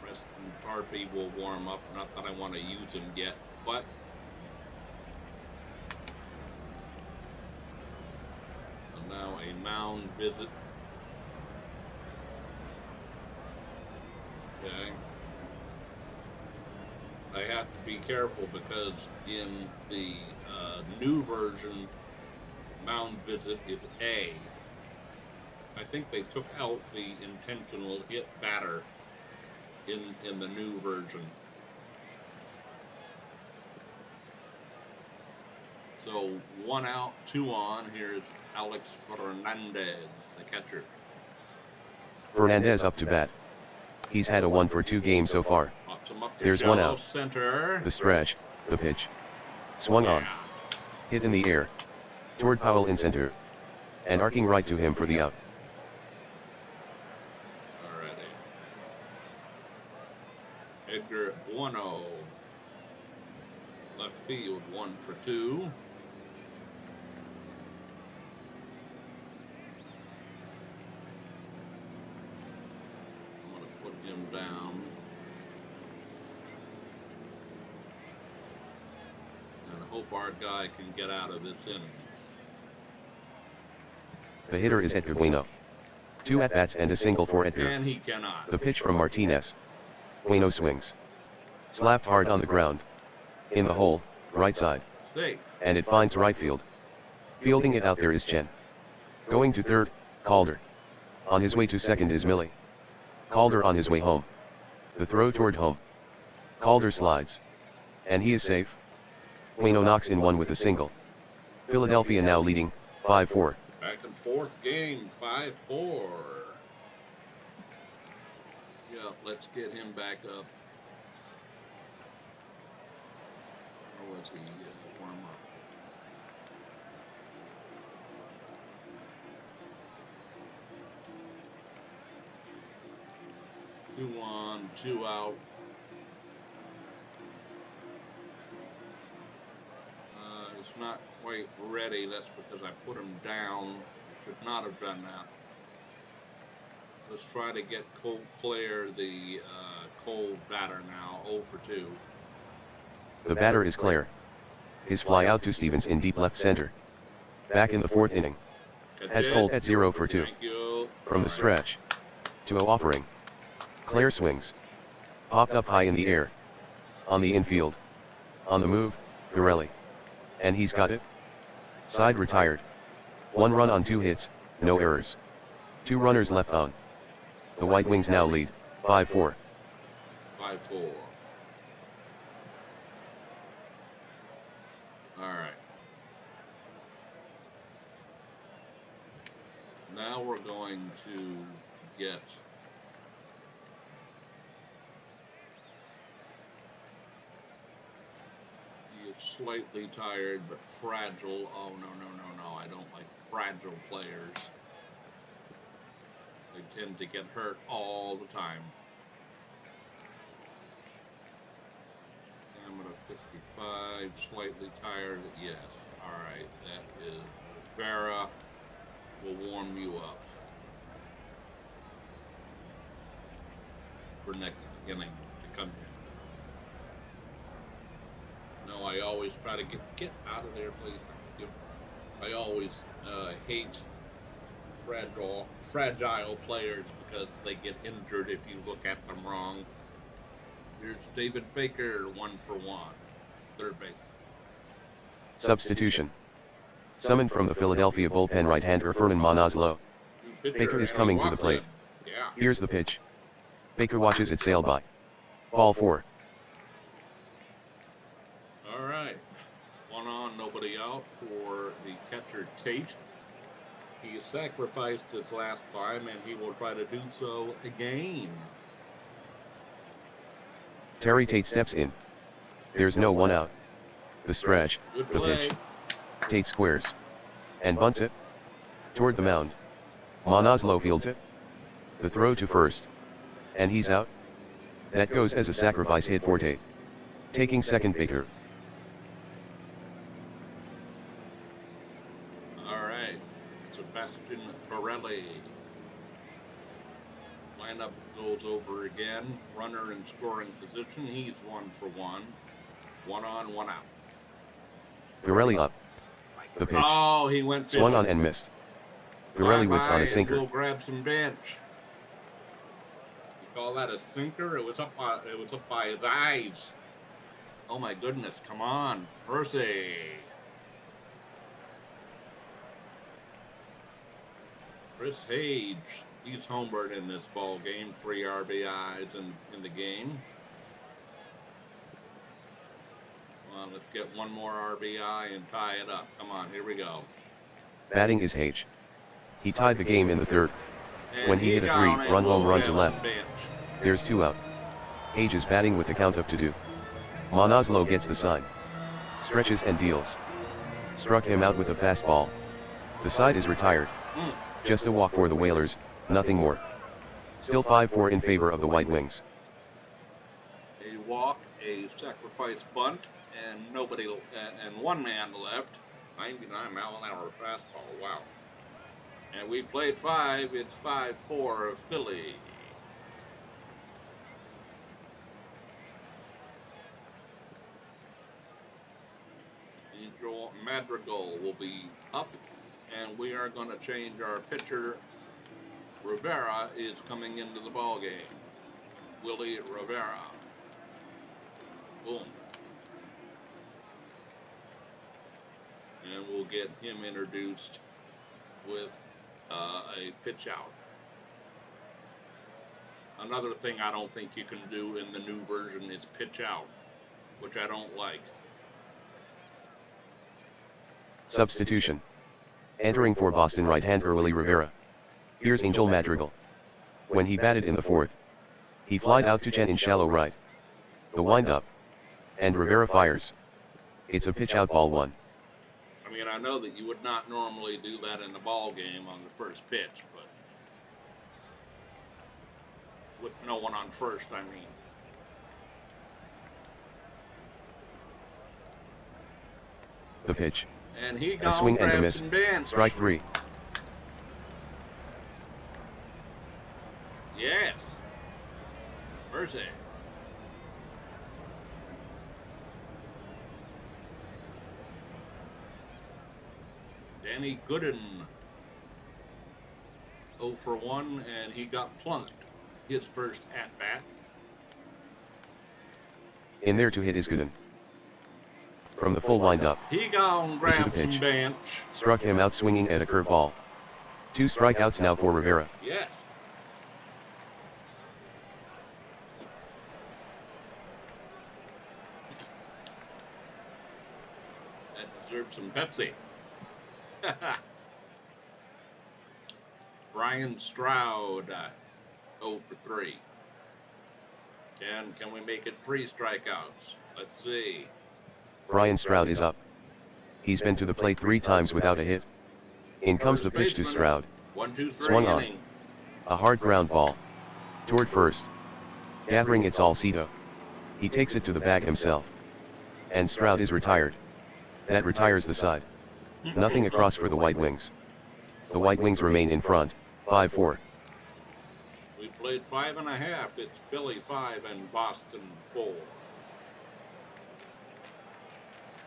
Preston Tarpey will warm up. Not that I want to use him yet, but and now a mound visit. Okay. I have to be careful because in the new version, mound visit is A. I think they took out the intentional hit batter in the new version. So 1 out, 2 on. Here's Alex Fernandez, the catcher. Fernandez up to bat. He's had a 1-for-2 game so far. There's 1 out. Center. The stretch, the pitch. Swung on. Hit in the air. Toward Powell in center. And arcing right to him for the out. Alrighty. Edgar Bueno. Left field, 1 for 2. I'm going to put him down. And hope our guy can get out of this inning. The hitter is Edgar Bueno. 2 at-bats and a single for Edgar. And he cannot. The pitch from Martinez. Bueno swings. Slapped hard on the ground. In the hole, right side. Safe. And it finds right field. Fielding it out there is Chen. Going to third, Calder. On his way to second is Millie. Calder on his way home. The throw toward home. Calder slides. And he is safe. Bueno knocks in one with a single. Philadelphia now leading, 5-4. Back and forth game, 5-4. Yeah, let's get him back up. Or was he warm up? Two on, 2 out. It's not quite ready. That's because I put him down. Should not have done that. Let's try to get Cole Claire, the cold batter now, 0 for 2. The batter is Claire. His fly out to Stevens in deep left center. Back in the 4th inning. Has Cole at 0 for 2. Thank you. From the stretch. To a offering. Claire swings. Popped up high in the air. On the infield. On the move, Pirelli. And he's got it. Side retired. 1 run on 2 hits, no errors. 2 runners left on. The White Wings now lead, 5-4. 5-4. All right. Now we're going to get slightly tired but fragile. Oh, no. I don't like fragile players. They tend to get hurt all the time. I'm at a 55, slightly tired. Yes. All right. That is Vera will warm you up for next inning to come in. No, I always try to get out of there, please. I always hate fragile players because they get injured if you look at them wrong. Here's David Baker, 1 for 1, third base. Substitution. Summoned from the Philadelphia bullpen right-hander Fernan Monazlo. Baker is coming to the plate. Yeah. Here's the pitch. Baker watches it sail by. Ball 4. All right. 1 on, nobody out for the catcher Tate. He sacrificed his last time, and he will try to do so again. Terry Tate steps in. There's no 1 out. The stretch, Good the play. pitch. Tate squares. And bunts it. Toward the mound. Monazlo fields it. The throw to first. And he's out. That goes as a sacrifice hit for Tate. Taking second Baker. All right. Sebastian Pirelli. Lineup goes over again. Runner in scoring position. He's 1 for 1. 1 on, 1 out. Pirelli up. The pitch. Oh, he went Swung on fishing. and missed. Pirelli whips on a Bye-bye, sinker. and we'll grab some bench. You call that a sinker? It was up by his eyes. Oh my goodness! Come on, Percy. Chris Hage, he's homered in this ball game. 3 RBIs in the game. Well, let's get 1 more RBI and tie it up. Come on, here we go. Batting is Hage. He tied the game in the 3rd. And When he hit a down 3-run and home we'll run get to on left. bench. There's 2 out. Hage is batting with the count up to 2. Monazlo gets the sign. Stretches and deals. Struck him out with a fastball. The side is retired. Just a walk for the Whalers, nothing more. Still 5-4 in favor of the White Wings. A walk, a sacrifice bunt, and 1 man left. 99-mile-an-hour fastball. Wow. And we played 5. It's 5-4 of Philly. Madrigal will be up, and we are going to change our pitcher. Rivera is coming into the ball game. Willie Rivera. Boom. And we'll get him introduced with a pitch out. Another thing I don't think you can do in the new version is pitch out, which I don't like. Substitution. Entering for Boston right-hander Willie Rivera. Here's Angel Madrigal. When he batted in the fourth, he flied out to Chen in shallow right. The wind-up. And Rivera fires. It's a pitch out, ball one. I mean, I know that you would not normally do that in the ball game on the first pitch, but with no one on first, I mean. The pitch. And he A swing and a miss. And Strike three. Yes. Mercy. Danny Gooden. 0 for 1, and he got plunked his first at-bat. In there to hit is Gooden. From the full wind-up. He gone grab some pitch. bench. Struck him out swinging at a curveball. 2 strikeouts now for Rivera. Yes. That deserves some Pepsi. Brian Stroud, 0 for 3. Can we make it 3 strikeouts? Let's see. Brian Stroud is up. He's been to the plate 3 times without a hit. In comes the pitch to Stroud. 1, 2, 3 Swung on. inning. A hard ground ball. Toward first. Gathering it Salcido. He takes it to the bag himself. And Stroud is retired. That retires the side. Nothing across for the White Wings. The White Wings remain in front, 5-4. We played 5.5. It's Philly 5 and Boston 4.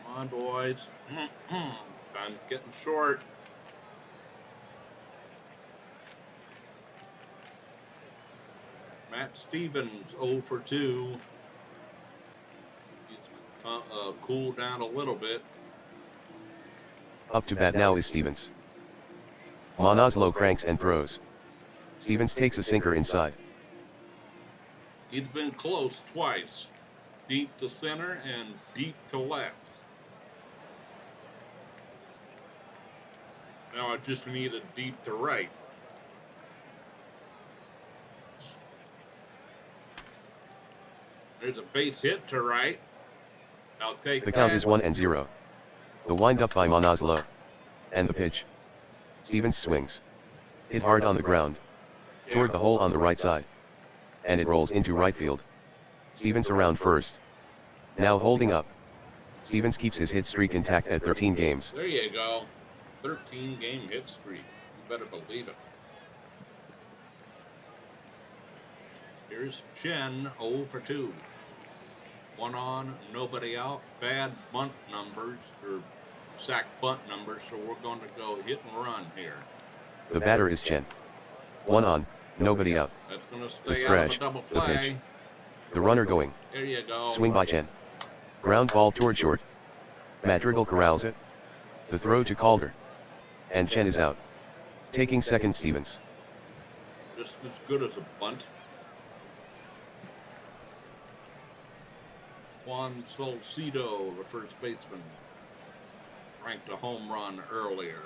Come on, boys. Time's getting short. Matt Stevens 0 for 2. He's cooled down a little bit. Up to bat now is Stevens. Monazlo cranks and throws. Stevens takes a sinker inside. He's been close twice. Deep to center and deep to left. Now I just need a deep to right. There's a base hit to right. I'll take The that. count is 1-0. The wind-up by Monazlo. And the pitch. Stevens swings. Hit hard on the ground. Toward the hole on the right side. And it rolls into right field. Stevens around first. Now holding up. Stevens keeps his hit streak intact at 13 games. There you go. 13 game hit streak. You better believe it. Here's Chen 0 for 2. 1 on, nobody out. Bad bunt numbers, or sack bunt numbers, so we're going to go hit and run here. The batter is Chen. 1 on, nobody out. That's going to stay The stretch, out of a double the play. pitch. The runner going. There you go. Swing by Chen. Ground ball toward short. Madrigal corrals it. The throw to Calder. And Chen is out. Taking second Stevens. Just as good as a bunt. Juan Salcido, the first baseman, ranked a home run earlier.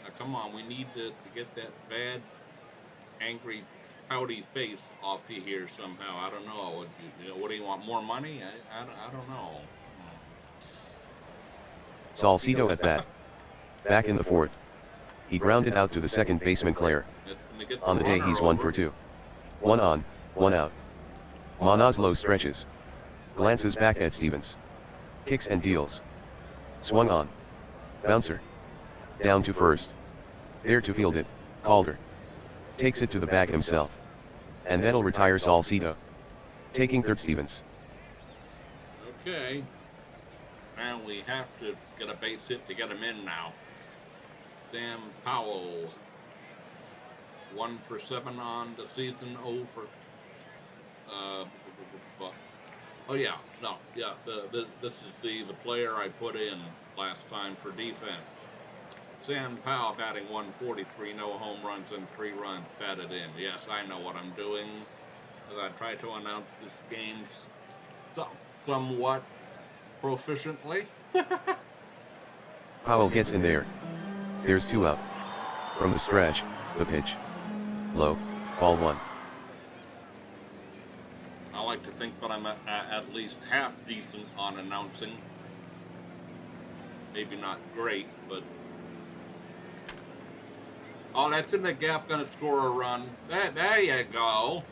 Now come on, we need to get that bad, angry, pouty face off you here somehow. I don't know. What do you want? More money? I don't know. Salcido at bat. Back in the fourth. He grounded out to the second baseman Claire. On the day he's 1 for 2. 1 on, 1 out. Monazlo stretches. Glances back at Stevens. Kicks and deals. Swung on. Bouncer. Down to first. There to field it, Calder. Takes it to the bag himself. And that'll retire Salcido. Taking third Stevens. Okay. And we have to get a base hit to get him in now. Sam Powell, 1 for 7 on the season, 0 for. Oh yeah, no, yeah. This is the player I put in last time for defense. Sam Powell batting 143, no home runs and 3 runs batted in. Yes, I know what I'm doing. As I try to announce this game somewhat proficiently. Powell gets in there. There's 2 out. From the stretch, the pitch. Low, ball 1. I like to think that I'm at least half decent on announcing. Maybe not great, but. Oh, that's in the gap, gonna score a run. There you go.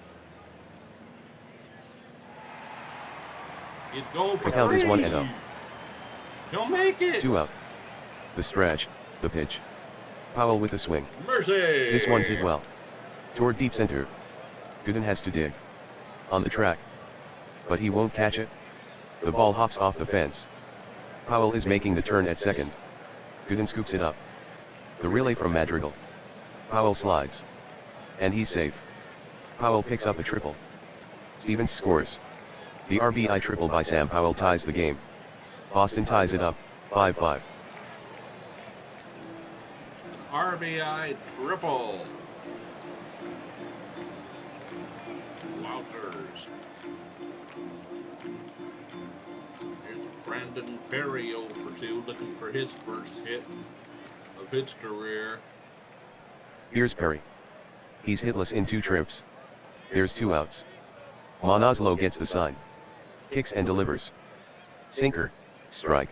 He'd go for The count 3. is 1-0. He'll make it. 2 out. The stretch, the pitch. Powell with a swing. Mercy. This one's hit well. Toward deep center. Gooden has to dig. On the track. But he won't catch it. The ball hops off the fence. Powell is making the turn at second. Gooden scoops it up. The relay from Madrigal. Powell slides. And he's safe. Powell picks up a triple. Stevens scores. The RBI triple by Sam Powell ties the game. Boston ties it up, 5-5. RBI triple. Wowzers. Here's Brandon Perry 0 for 2, looking for his first hit of his career. Here's Perry. He's hitless in 2 trips. There's 2 outs. Monazlo gets the sign. Kicks and delivers. Sinker, strike.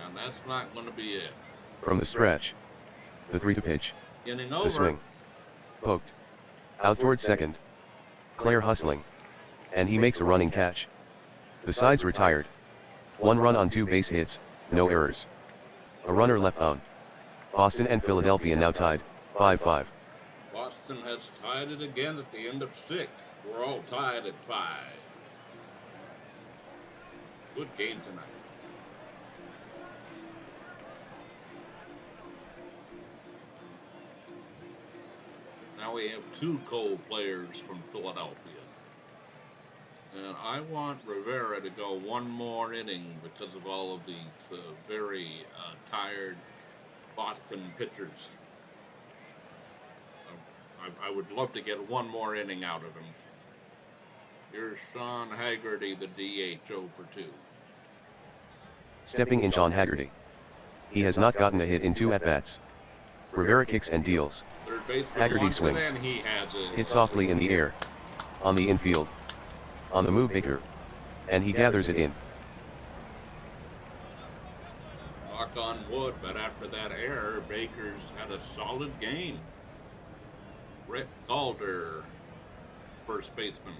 And that's not going to be it. From the stretch. The 3-2 pitch. Getting over. The swing. Poked. Out toward second. Claire hustling. And he makes a running catch. The side's retired. 1 run on 2 base hits, no errors. A runner left on. Boston and Philadelphia now tied, 5-5. Boston has tied it again at the end of 6. We're all tied at 5. Good game tonight. Now we have 2 Cole players from Philadelphia. And I want Rivera to go 1 more inning because of all of these very tired Boston pitchers. I would love to get 1 more inning out of him. Here's Sean Haggerty, the DH, 0 for 2. Stepping in Sean Haggerty. He has not gotten a hit in 2 at-bats. Rivera kicks and deals. Haggerty swings. Hit softly in the air. On the infield. On the move Baker. And he gathers it in. Knock on wood, but after that error, Baker's had a solid game. Brett Calder, first baseman.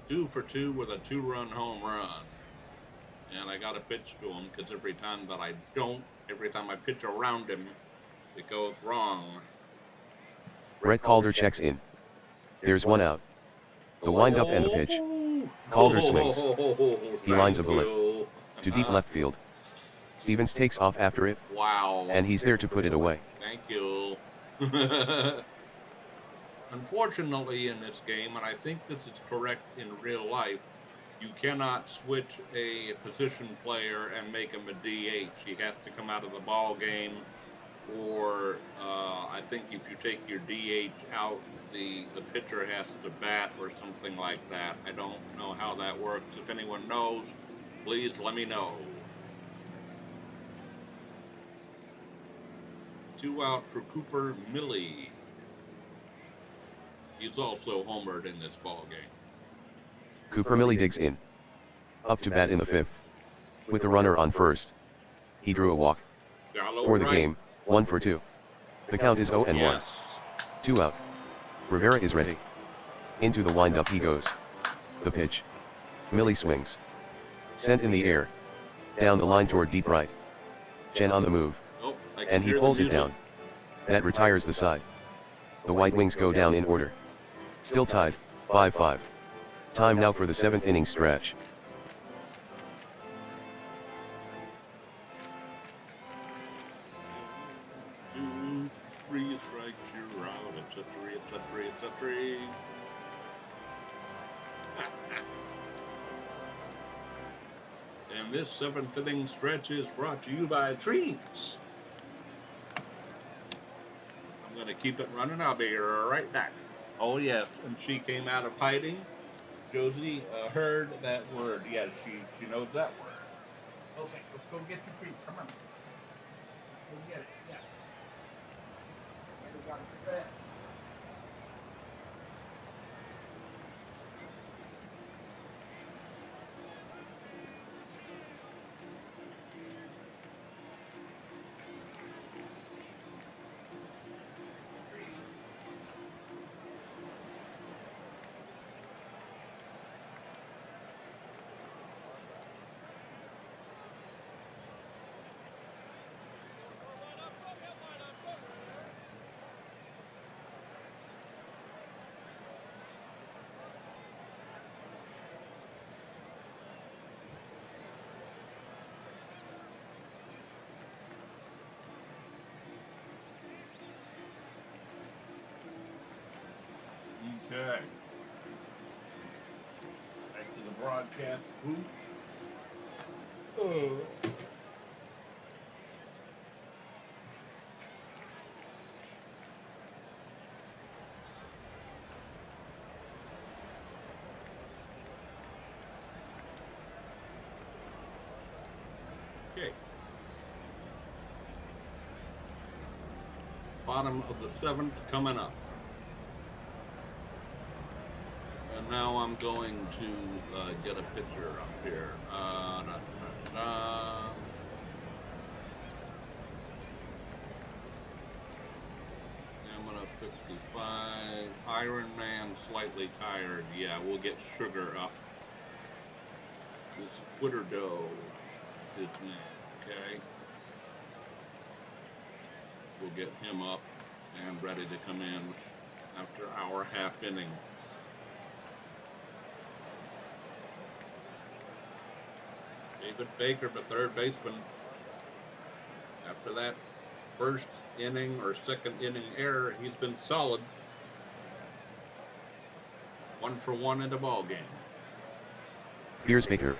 2 for 2 with a 2-run home run. And I got to pitch to him because every time I pitch around him, it goes wrong. Brett Calder checks in. There's 1 out. The windup and the pitch. Calder swings. He lines a bullet to deep left field. Stevens takes off after it. Wow. And he's there to put it away. Thank you. Unfortunately in this game, and I think this is correct in real life, you cannot switch a position player and make him a DH. He has to come out of the ball game, or I think if you take your DH out, the pitcher has to bat or something like that. I don't know how that works. If anyone knows, please let me know. 2 out for Cooper Millie. He's also homered in this ball game. Cooper Millie digs in. Up to bat in the 5th. With a runner on first. He drew a walk. For the game, 1 for 2. The count is 0-1. Yes. 2 out. Rivera is ready. Into the windup he goes. The pitch. Millie swings. Sent in the air. Down the line toward deep right. Chen on the move. And he pulls it down. That retires the side. The White Wings go down in order. Still tied, 5-5. Time now for the 7th inning stretch. Two, three strikes, you're out. It's a three, it's a three, it's a three. And this 7th inning stretch is brought to you by Trees. I'm going to keep it running. I'll be right back. Oh, yes. And she came out of hiding. Josie heard that word. Yes, she knows that word. Okay, let's go get your treat. Come on. Go get it. Yeah. Everybody fed. Okay. Back to the broadcast booth. Oh. Okay. Bottom of the 7th coming up. And now I'm going to get a picture up here. Stamina 55. Iron Man slightly tired. Yeah, we'll get Sugar up. This Twitter dough is me. Okay. We'll get him up and ready to come in after our half inning. David Baker, the third baseman. After that first inning or second inning error, he's been solid. 1 for 1 in the ball game. Here's Baker.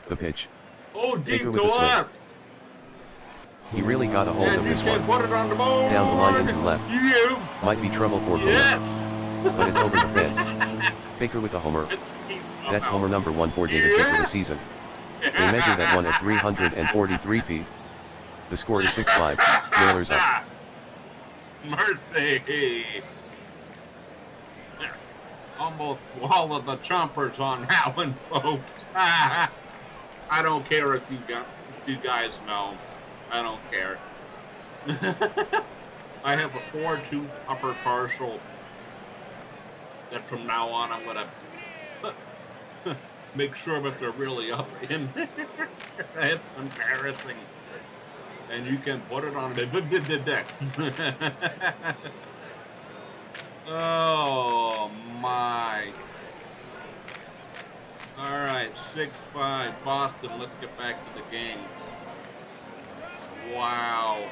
The pitch. Oh, deep Baker to with the swing. left. He really got a hold of this one. Put it on the board. Down the line into left. You. Might be trouble for Yes. Baker. But it's over the fence. Baker with a homer. That's homer number 1 for David Baker this season. They measure that one at 343 feet. The score is 6-5, Whalers up. Mercy. Almost swallowed the chompers on that one, folks. I don't care if you guys know. I don't care. I have a 4-tooth upper partial that from now on I'm going to make sure that they're really up in. It's embarrassing. And you can put it on the deck. Oh my. All right, 6-5 Boston. Let's get back to the game. Wow.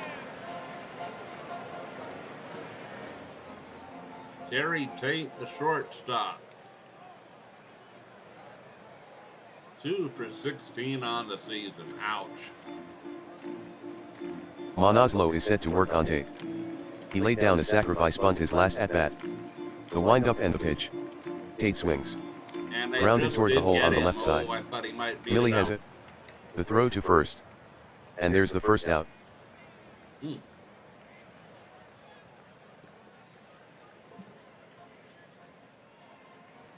Terry Tate, the shortstop. 2 for 16 on the season. Ouch. Monazlo is set to work on Tate. He laid down a sacrifice bunt his last at-bat. The wind-up and the pitch. Tate swings. Grounded toward the hole on the left side. Millie has it. The throw to first. And there's the first out.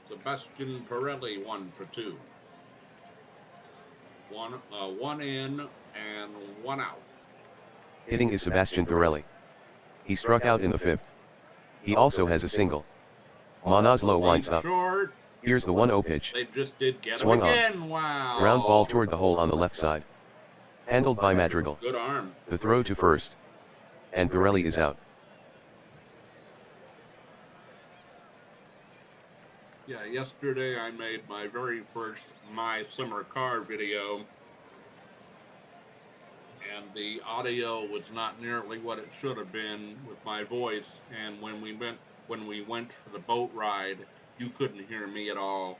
Sebastian Pirelli 1 for 2. One in and 1 out. Hitting is Sebastian Pirelli. He struck out in the 5th. He also has a single. Monazlo winds up. Here's the 1-0 pitch. They just did get Swung him again. on. Wow. Ground ball toward the hole on the left side. Handled by Madrigal. Good arm. The throw to first. And Pirelli is out. Yeah, yesterday I made my very first My Summer Car video, and the audio was not nearly what it should have been with my voice. And when we went for the boat ride, you couldn't hear me at all.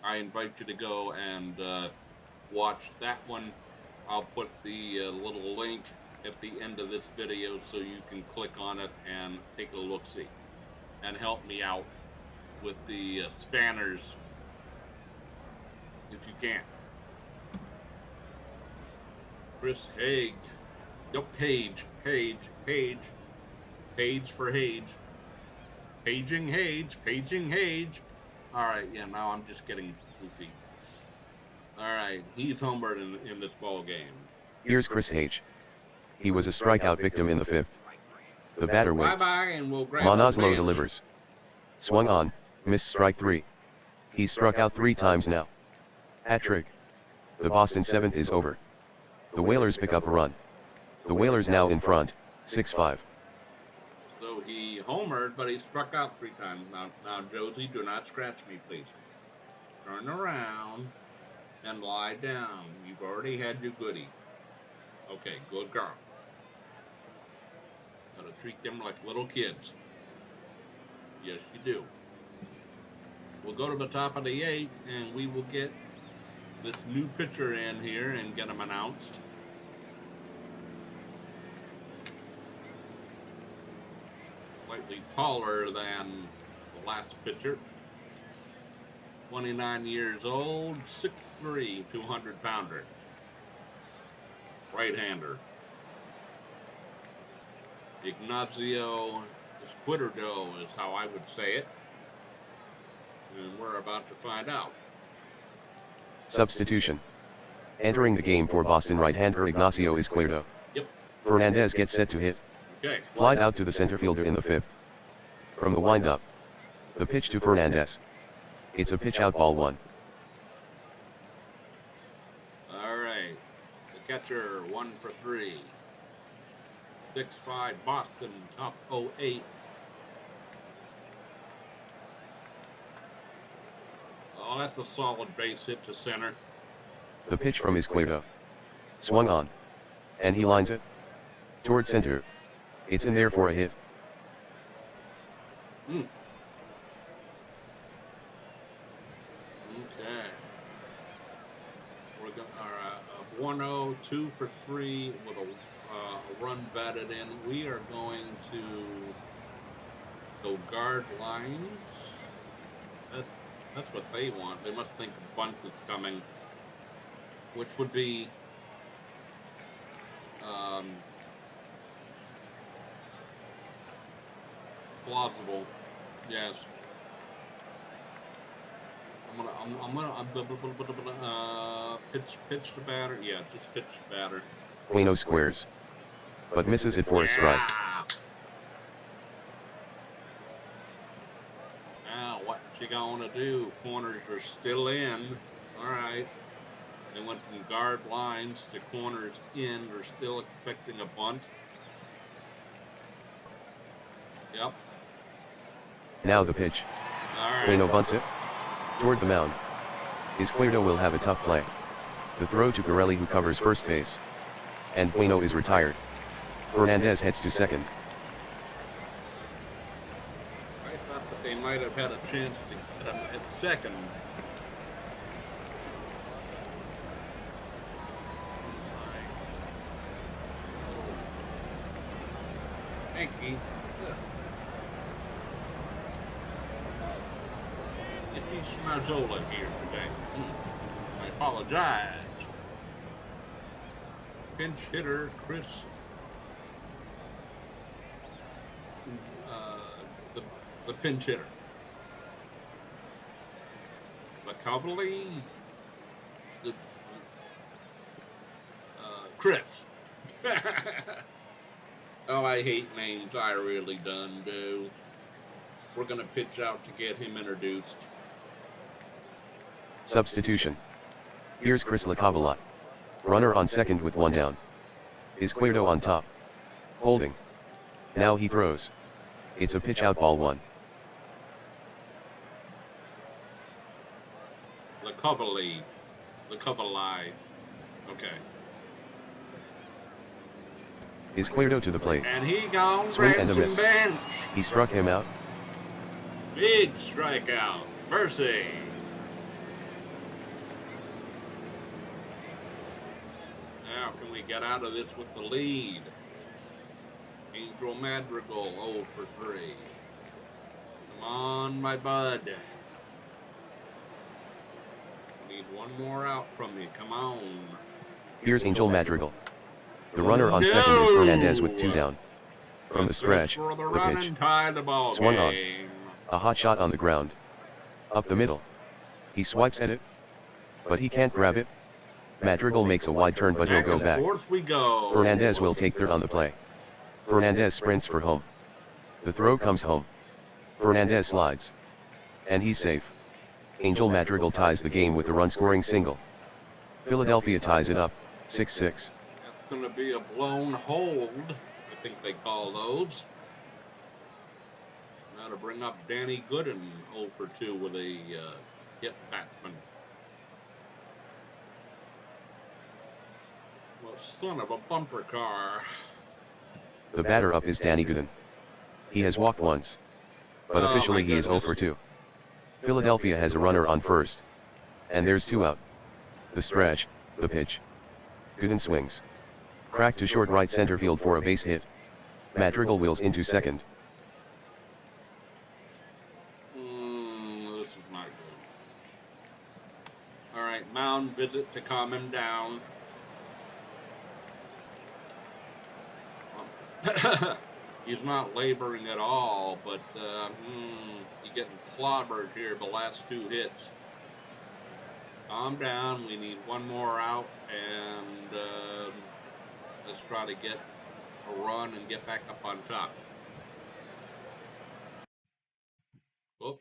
I invite you to go and watch that one. I'll put the little link at the end of this video so you can click on it and take a look see and help me out with the spanners if you can. Chris Haig. Nope, Page for Hage. Paging Hage. All right, yeah, now I'm just getting goofy. All right, he's homered in this ball game. Here's Chris Hage. He was a strikeout victim in the fifth. The batter waits. Bye-bye, and we'll grab Manaslo delivers. Swung on, missed strike 3. He's struck out 3 times now. Hat-trick. The Boston 7th is over. The Whalers pick up a run. The Whalers now in front, 6-5. So he homered, but he struck out 3 times. Now, Josie, do not scratch me, please. Turn around and lie down. You've already had your goodie. Okay, good girl. Gotta treat them like little kids. Yes, you do. We'll go to the top of the 8th, and we will get this new pitcher in here and get him announced. Slightly taller than the last pitcher. 29 years old, 6'3", 200-pounder. Right-hander. Ignacio Esquerdo is how I would say it. And we're about to find out. Substitution. Entering the game for Boston right-hander Ignacio Izquierdo. Yep. Fernandez gets set to hit. Okay. Flied out to the center fielder in the 5th. From the windup. The pitch to Fernandez. It's a pitch out, ball 1. All right. The catcher, 1 for 3. 6-5 Boston, top 08. Oh, that's a solid base hit to center. The pitch from Izquierdo. Swung on. And he lines it. Toward center. It's in there for a hit. Okay. We're going to 1-0, 2 for 3 with a run batted in. We are going to go guard lines. That's what they want. They must think a bunt is coming, which would be plausible. Yes. I'm gonna pitch the batter. Yeah, just pitch the batter. Bueno squares. But misses it for a strike. Now, what you gonna do? Corners are still in. All right. They went from guard lines to corners in. They're still expecting a bunt. Yep. Now the pitch. All right. Bueno bunts it. Toward the mound. Izquierdo will have a tough play. The throw to Pirelli, who covers first base. And Bueno is retired. Fernandez heads to second. I thought that they might have had a chance to get him at second. Hanky. It's Schmazzola here today. I apologize. Pinch hitter Chris. The pinch hitter. McCovely. Chris. Oh, I hate names. I really done do. We're going to pitch out to get him introduced. Substitution. Here's Chris LaCavalot. Runner on second with 1 down. Izquierdo on top. Holding. Now he throws. It's a pitch out, ball 1. Covely. The Covely. Okay. Izquierdo to the plate. And he gone Swing and grabs a some miss. bench. He struck him out. Big strikeout. Mercy. Now can we get out of this with the lead? Angel Madrigal 0 for 3. Come on, my bud. Need one more out from you. Come on. Here's Angel Madrigal. The runner on second is Fernandez with 2 down. From the stretch, the pitch. Swung on. A hot shot on the ground. Up the middle. He swipes at it. But he can't grab it. Madrigal makes a wide turn but he'll go back. Fernandez will take third on the play. Fernandez sprints for home. The throw comes home. Fernandez slides. And he's safe. Angel Madrigal ties the game with a run-scoring single. Philadelphia ties it up, 6-6. That's going to be a blown hold, I think they call those. Now to bring up Danny Gooden 0 for 2 with a hit batsman. Well, son of a bumper car. The batter up is Danny Gooden. He has walked once. But officially he is 0 for 2. Philadelphia has a runner on first. And there's 2 out. The stretch, the pitch. Gooden swings. Crack to short right center field for a base hit. Madrigal wheels into second. This is not good. All right, mound visit to calm him down. He's not laboring at all, but he's getting clobbered here the last 2 hits. Calm down. We need one more out, and let's try to get a run and get back up on top. Oh,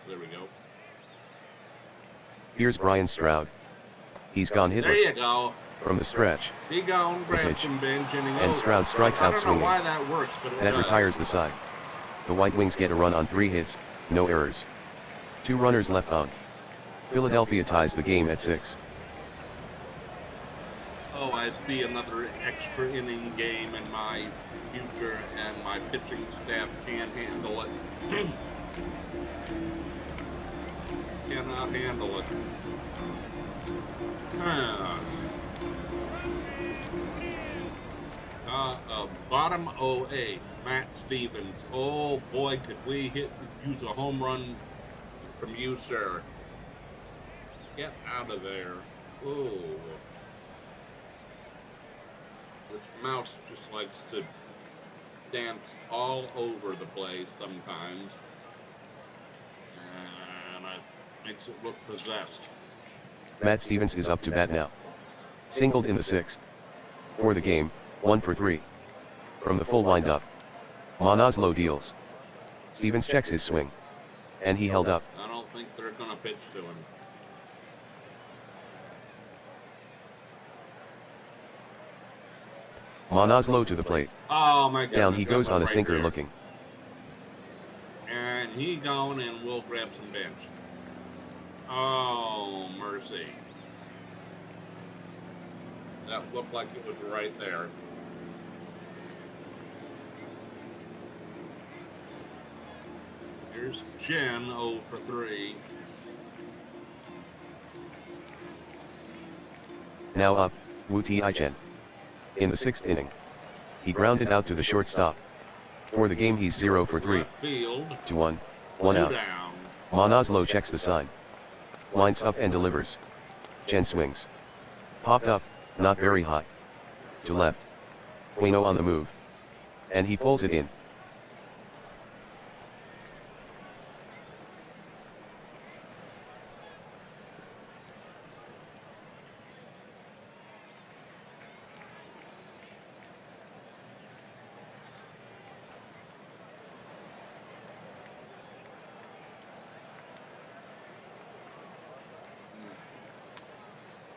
there we go. Here's Brian Stroud. He's gone hitless. There you go. From the stretch. He gone, grabs some bench, and Stroud strikes out swinging. I don't know why that works, but it that does. retires the side. The White Wings get a run on 3 hits, no errors. 2 runners left on. Philadelphia ties the game at 6. Oh, I see another extra inning game in my future, and my pitching staff can't handle it. Cannot handle it. Bottom 08, Matt Stevens. Oh boy, could we use a home run from you, sir. Get out of there. Oh. This mouse just likes to dance all over the place sometimes. And it makes it look possessed. Matt Stevens is up to bat now. Singled in the 6th. For the game, 1 for 3. From the full windup. Manaslo deals. Stevens checks his swing. And he held up. I don't think they're going to pitch to him. Manaslo to the plate. Oh my God. Down he goes on a sinker looking. And he gone, and we'll grab some bench. Oh, mercy. That looked like it was right there. Here's Chen 0 for 3. Now up, Wu Ti Chen. In the 6th inning. He grounded out to the shortstop. For the game he's 0 for 3. Left field. 2-1, 1 out. Down. Manaslo checks the sign. Winds up and delivers. Chen swings. Popped up, not very high. To left. Bueno on the move. And he pulls it in.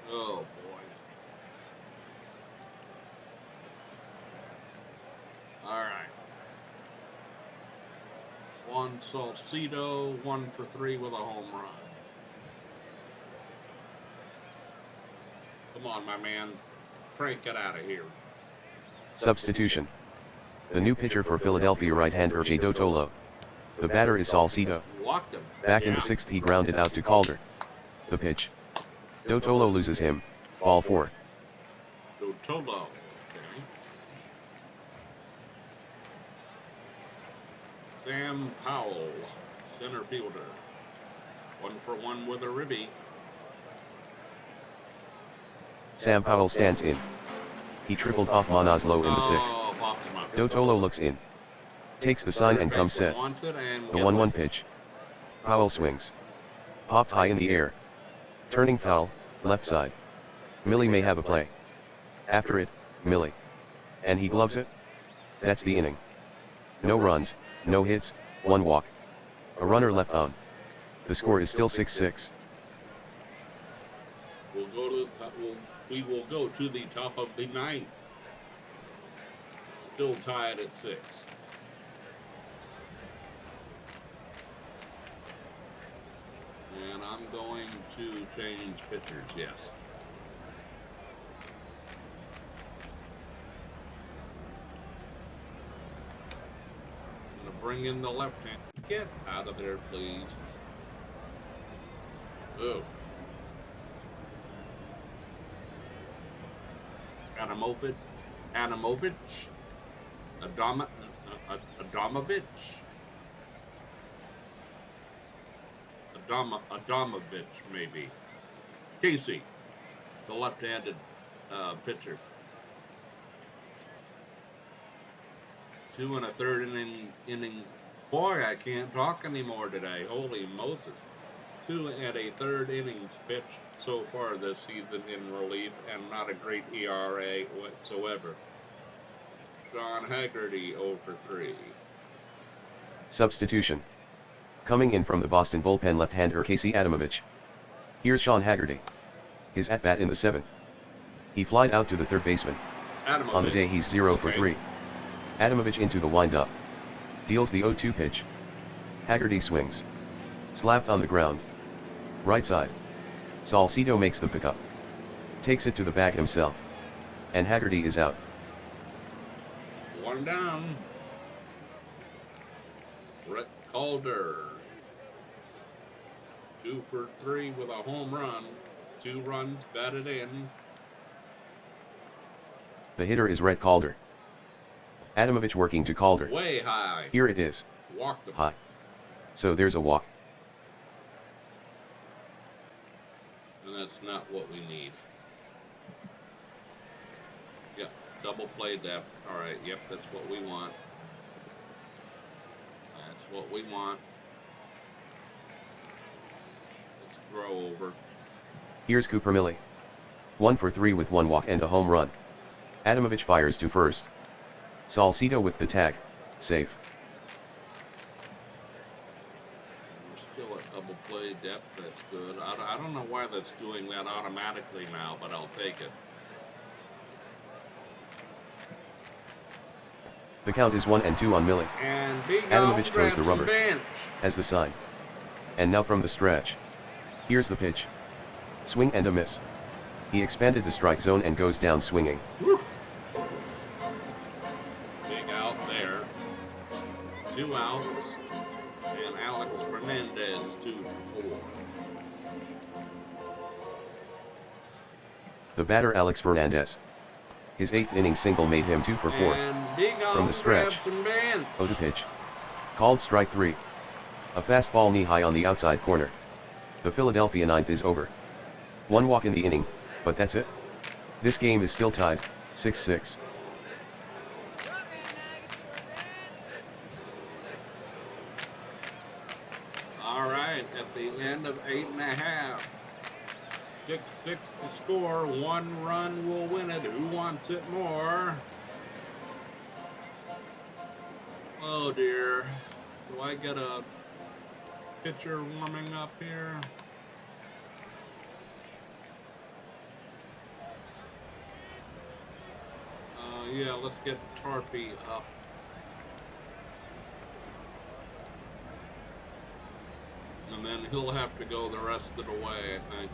Oh boy. All right. Juan Salcido 1 for 3 with a home run. Come on, my man. Crank it out of here. Substitution. The new pitcher for Philadelphia, right-hander Jay Dotolo. The batter is Salcido. Walked him. Back in the sixth, he grounded out to Calder. The pitch. Dotolo loses him. Ball 4. Dotolo. Okay. Sam Powell, center fielder. 1-for-1 with a ribby. Sam Powell stands in. He tripled off Manaslo in the sixth. Dotolo looks in. Takes the sign and comes set. The 1-1 pitch. Powell swings. Popped high in the air. Turning foul, left side. Millie may have a play. After it, Millie. And he gloves it. That's the inning. No runs, no hits, 1 walk. A runner left on. The score is still 6-6. We will go to the top of the 9th. Still tied at 6. And I'm going to change pitchers, yes. I'm going to bring in the left hand. Get out of there, please. Oof. Adamovich, Adamovich, maybe. Casey, the left-handed pitcher. 2 1/3 inning. Boy, I can't talk anymore today. Holy Moses. 2 1/3 innings pitched so far this season in relief, and not a great ERA whatsoever. Sean Haggerty 0-for-3. Substitution. Coming in from the Boston bullpen, left-hander Casey Adamovich. Here's Sean Haggerty. His at-bat in the 7th. He flied out to the third baseman. On the day, he's 0-for-3. Adamovich into the windup. Deals the 0-2 pitch. Haggerty swings. Slapped on the ground. Right side. Salcido makes the pickup. Takes it to the bag himself. And Haggerty is out. 1 down. Brett Calder. 2-for-3 with a home run. 2 runs batted in. The hitter is Rhett Calder. Adamovich working to Calder. Way high. Here it is. Walked him. High. So there's a walk. And that's not what we need. Yep, double play depth. All right, yep, that's what we want. That's what we want. Let's throw over. Here's Cooper Millie. 1-for-3 with 1 walk and a home run. Adamovich fires to first. Salcido with the tag. Safe. We're still at double play depth. That's good. I don't know why that's doing that automatically now, but I'll take it. The count is 1-2 on Millie. And Big Adamovich throws the rubber. Bench. As the sign. And now from the stretch. Here's the pitch. Swing and a miss. He expanded the strike zone and goes down swinging. Woo. Big out there. 2 outs. And Alex Fernandez 2-for-4. The batter Alex Fernandez. His 8th inning single made him 2-for-4. From the stretch. 0-2 pitch. Called strike 3. A fastball knee-high on the outside corner. The Philadelphia 9th is over. 1 walk in the inning, but that's it. This game is still tied, 6-6. All right, at the end of 8 1/2. 6-6 to score. 1 run will win it. Who wants it more? Oh dear. Do I get a pitcher warming up here? Yeah, let's get Tarpey up. And then he'll have to go the rest of the way, I think.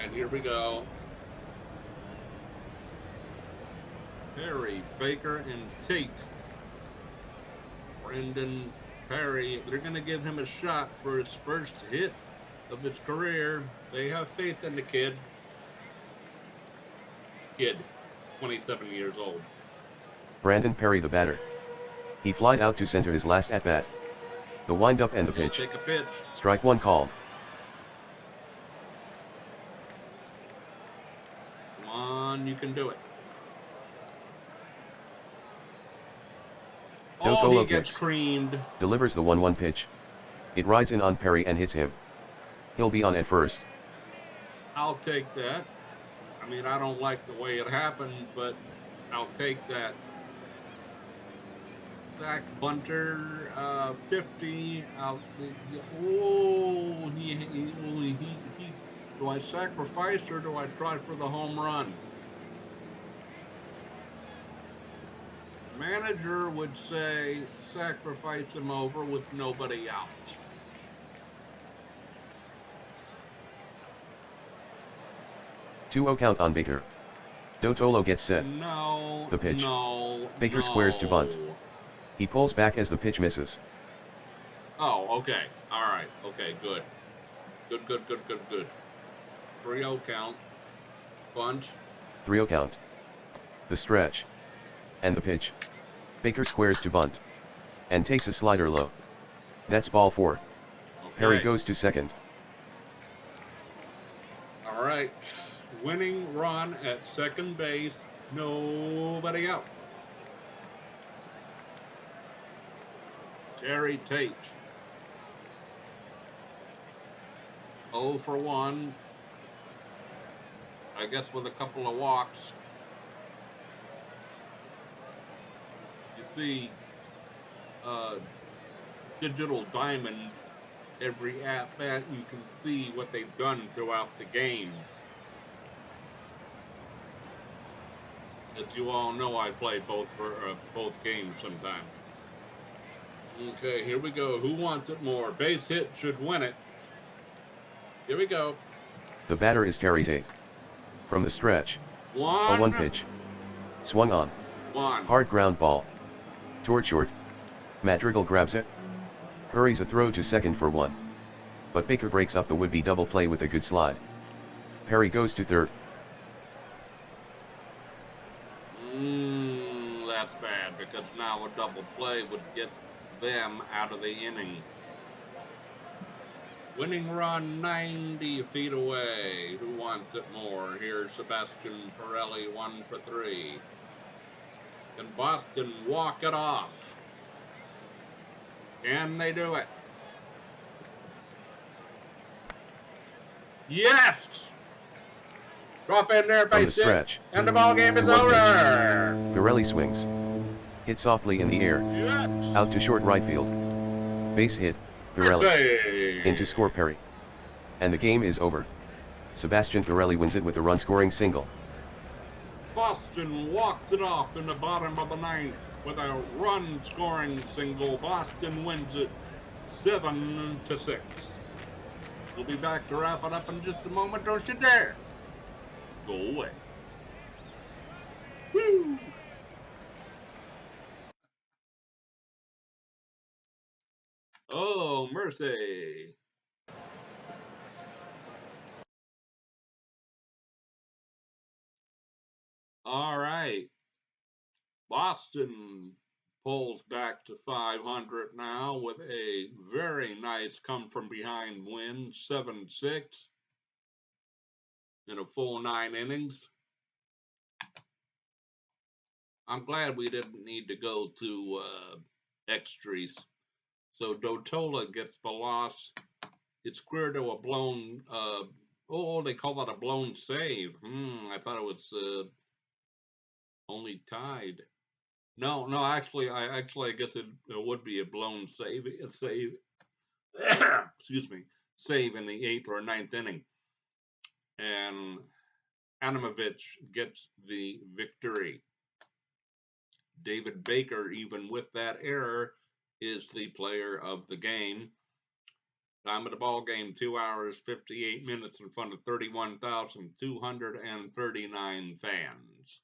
right, here we go. Perry, Baker, and Tate. Brendan Perry, they're going to give him a shot for his first hit of his career. They have faith in the kid. Kid, 27 years old. Brandon Perry, the batter. He flied out to center his last at-bat. The wind-up and the pitch. Take a pitch. Strike one called. Come on, you can do it. Dotolo he gets kicks. creamed. Delivers the 1-1 pitch. It rides in on Perry and hits him. He'll be on at first. I'll take that. I mean, I don't like the way it happened, but I'll take that. Zach Bunter, 50. Do I sacrifice or do I try for the home run? Manager would say sacrifice him over with nobody out. Two-0 count on Baker. Dotolo gets set. No. The pitch. No. Baker squares to bunt. He pulls back as the pitch misses. Oh, okay. All right. Okay, good. Good. 3-0 count. Bunt. 3-0 count. The stretch. And the pitch. Baker squares to bunt. And takes a slider low. That's ball 4. Okay. Perry goes to second. All right. Winning run at second base. Nobody out. Terry Tate. 0 for 1. I guess with a couple of walks. You see, Digital Diamond, every at-bat you can see what they've done throughout the game. As you all know, I play both games sometimes. Okay, here we go. Who wants it more? Base hit should win it. Here we go. The batter is Terry Tate. From the stretch. 1 pitch. Swung on. 1. Hard ground ball. Toward short. Madrigal grabs it. Hurries a throw to second for 1. But Baker breaks up the would-be double play with a good slide. Perry goes to third. That's bad because now a double play would get them out of the inning. Winning run 90 feet away. Who wants it more? Here's Sebastian Pirelli, 1 for 3. Can Boston walk it off? Can they do it? Yes! Drop in there, From the base hit, stretch. and the ball game is 1 over. pitch. Pirelli swings. Hit softly in the air. Yes. Out to short right field. Base hit. Pirelli. Save. In to score Perry. And the game is over. Sebastian Pirelli wins it with a run-scoring single. Boston walks it off in the bottom of the 9th with a run-scoring single. Boston wins it 7-6. We'll be back to wrap it up in just a moment. Don't you dare go away. Woo! Oh, mercy. All right. Boston pulls back to 500 now with a very nice come-from-behind win, 7-6 in a full 9 innings. I'm glad we didn't need to go to extras. So Dotola gets the loss. It's clear to a blown, they call that a blown save. I thought it was only tied. No, actually, I guess it would be a blown save. Excuse me, save in the 8th or 9th inning. And Adamovich gets the victory. David Baker, even with that error, is the player of the game. Time of the ball game, 2 hours, 58 minutes in front of 31,239 fans.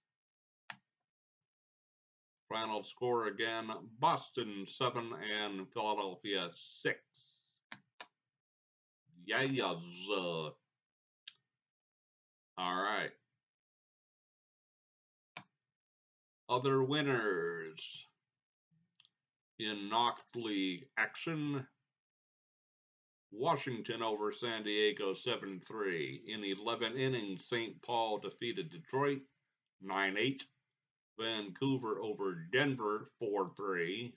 Final score again, Boston 7 and Philadelphia 6. Yes. All right. Other winners in Knox League action. Washington over San Diego 7-3. In 11 innings, St. Paul defeated Detroit 9-8. Vancouver over Denver 4-3.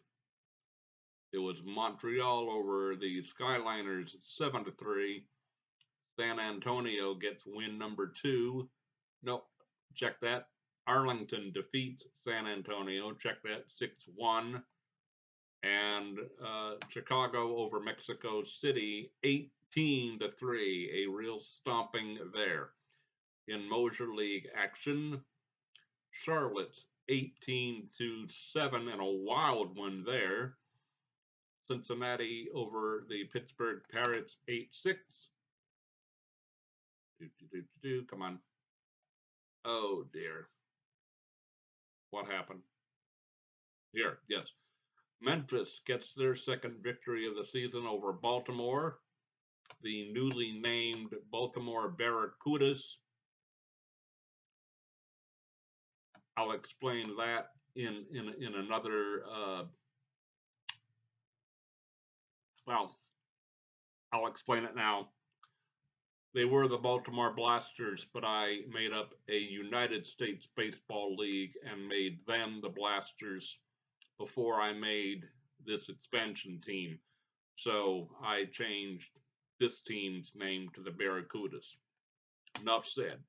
It was Montreal over the Skyliners 7-3. San Antonio gets win number 2. Nope, check that. Arlington defeats San Antonio. Check that, 6-1. And Chicago over Mexico City 18-3. A real stomping there. In Mosier League action, Charlotte 18-7 and a wild one there. Cincinnati over the Pittsburgh Pirates 8-6. Come on. Oh dear. What happened? Here, yes. Memphis gets their second victory of the season over Baltimore. The newly named Baltimore Barracudas. I'll explain that in another well, I'll explain it now. They were the Baltimore Blasters, but I made up a United States Baseball League and made them the Blasters before I made this expansion team. So I changed this team's name to the Barracudas. Enough said.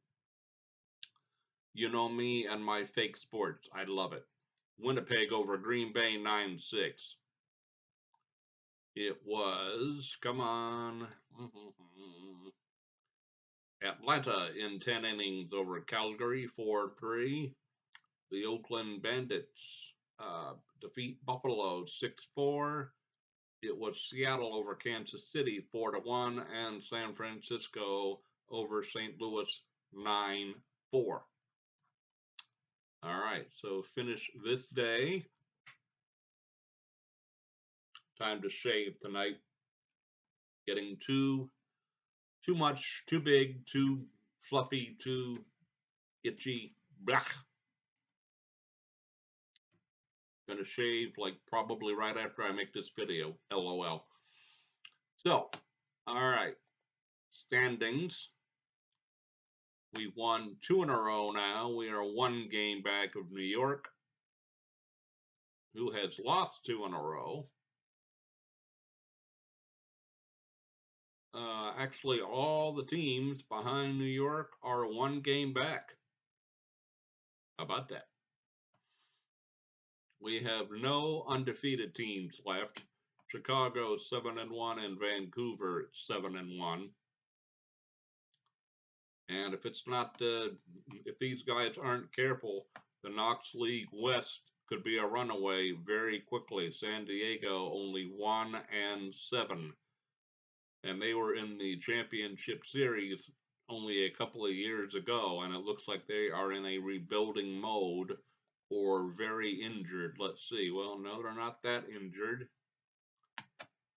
You know me and my fake sports. I love it. Winnipeg over Green Bay 9-6. It was, come on. Atlanta in 10 innings over Calgary 4-3. The Oakland Bandits defeat Buffalo 6-4. It was Seattle over Kansas City 4-1 and San Francisco over St. Louis 9-4. All right, so finish this day. Time to shave tonight. Getting too much, too big, too fluffy, too itchy. Blah. Gonna shave like probably right after I make this video. LOL. So, all right. Standings. We've won 2 in a row now. We are 1 game back of New York, who has lost 2 in a row. Actually, all the teams behind New York are 1 game back. How about that? We have no undefeated teams left. Chicago 7-1 and Vancouver 7-1. And if it's not, if these guys aren't careful, the Knox League West could be a runaway very quickly. San Diego only 1-7. And they were in the championship series only a couple of years ago, and it looks like they are in a rebuilding mode or very injured. Let's see. Well, no, they're not that injured.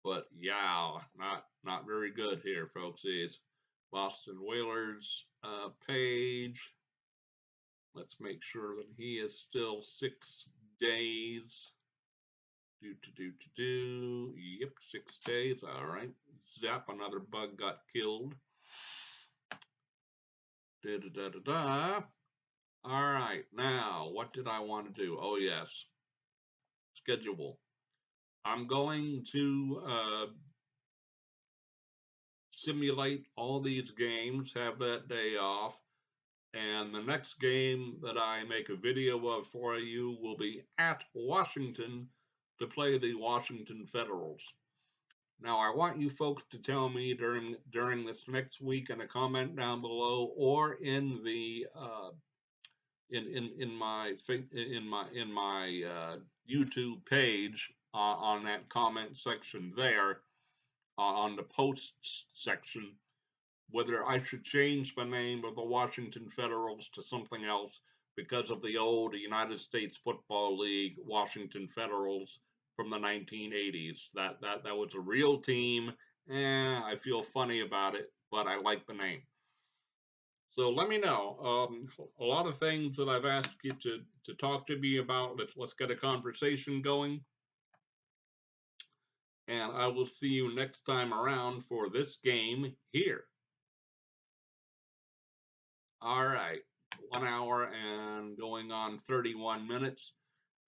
But yeah, not very good here, folks. Is Boston Whalers page. Let's make sure that he is still 6 days. Yep, 6 days. All right. Zap, another bug got killed. All right. Now, what did I want to do? Oh, yes. Schedule. I'm going to simulate all these games, have that day off. And the next game that I make a video of for you will be at Washington to play the Washington Federals. Now, I want you folks to tell me during this next week in a comment down below, or in the in my YouTube page on that comment section there, on the posts section whether I should change the name of the Washington Federals to something else because of the old United States Football League Washington Federals from the 1980s. That was a real team. I feel funny about it, but I like the name. So let me know. A lot of things that I've asked you to talk to me about. Let's get a conversation going. And I will see you next time around for this game here. All right, 1 hour and going on 31 minutes.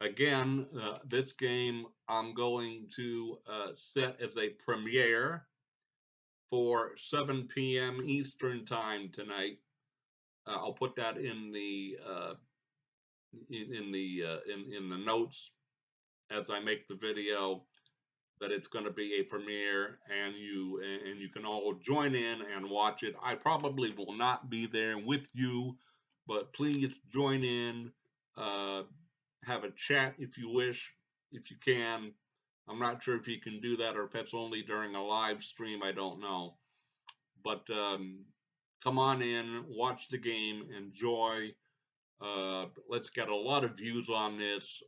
Again, this game I'm going to set as a premiere for 7 p.m. Eastern time tonight. I'll put that in the in the notes as I make the video that it's going to be a premiere, and you can all join in and watch it. I probably will not be there with you, but please join in, uh, have a chat if you wish, if you can. I'm not sure if you can do that or if that's only during a live stream. I don't know, but come on in, watch the game, enjoy. Let's get a lot of views on this.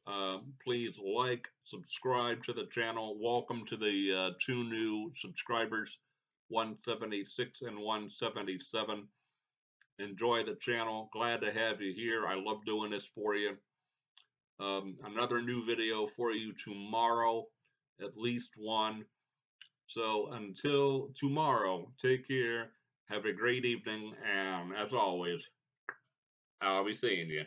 Please like, subscribe to the channel. Welcome to the 2 new subscribers, 176 and 177. Enjoy the channel. Glad to have you here. I love doing this for you. Another new video for you tomorrow, at least one. So until tomorrow, take care. Have a great evening. And as always, I'll be seeing you.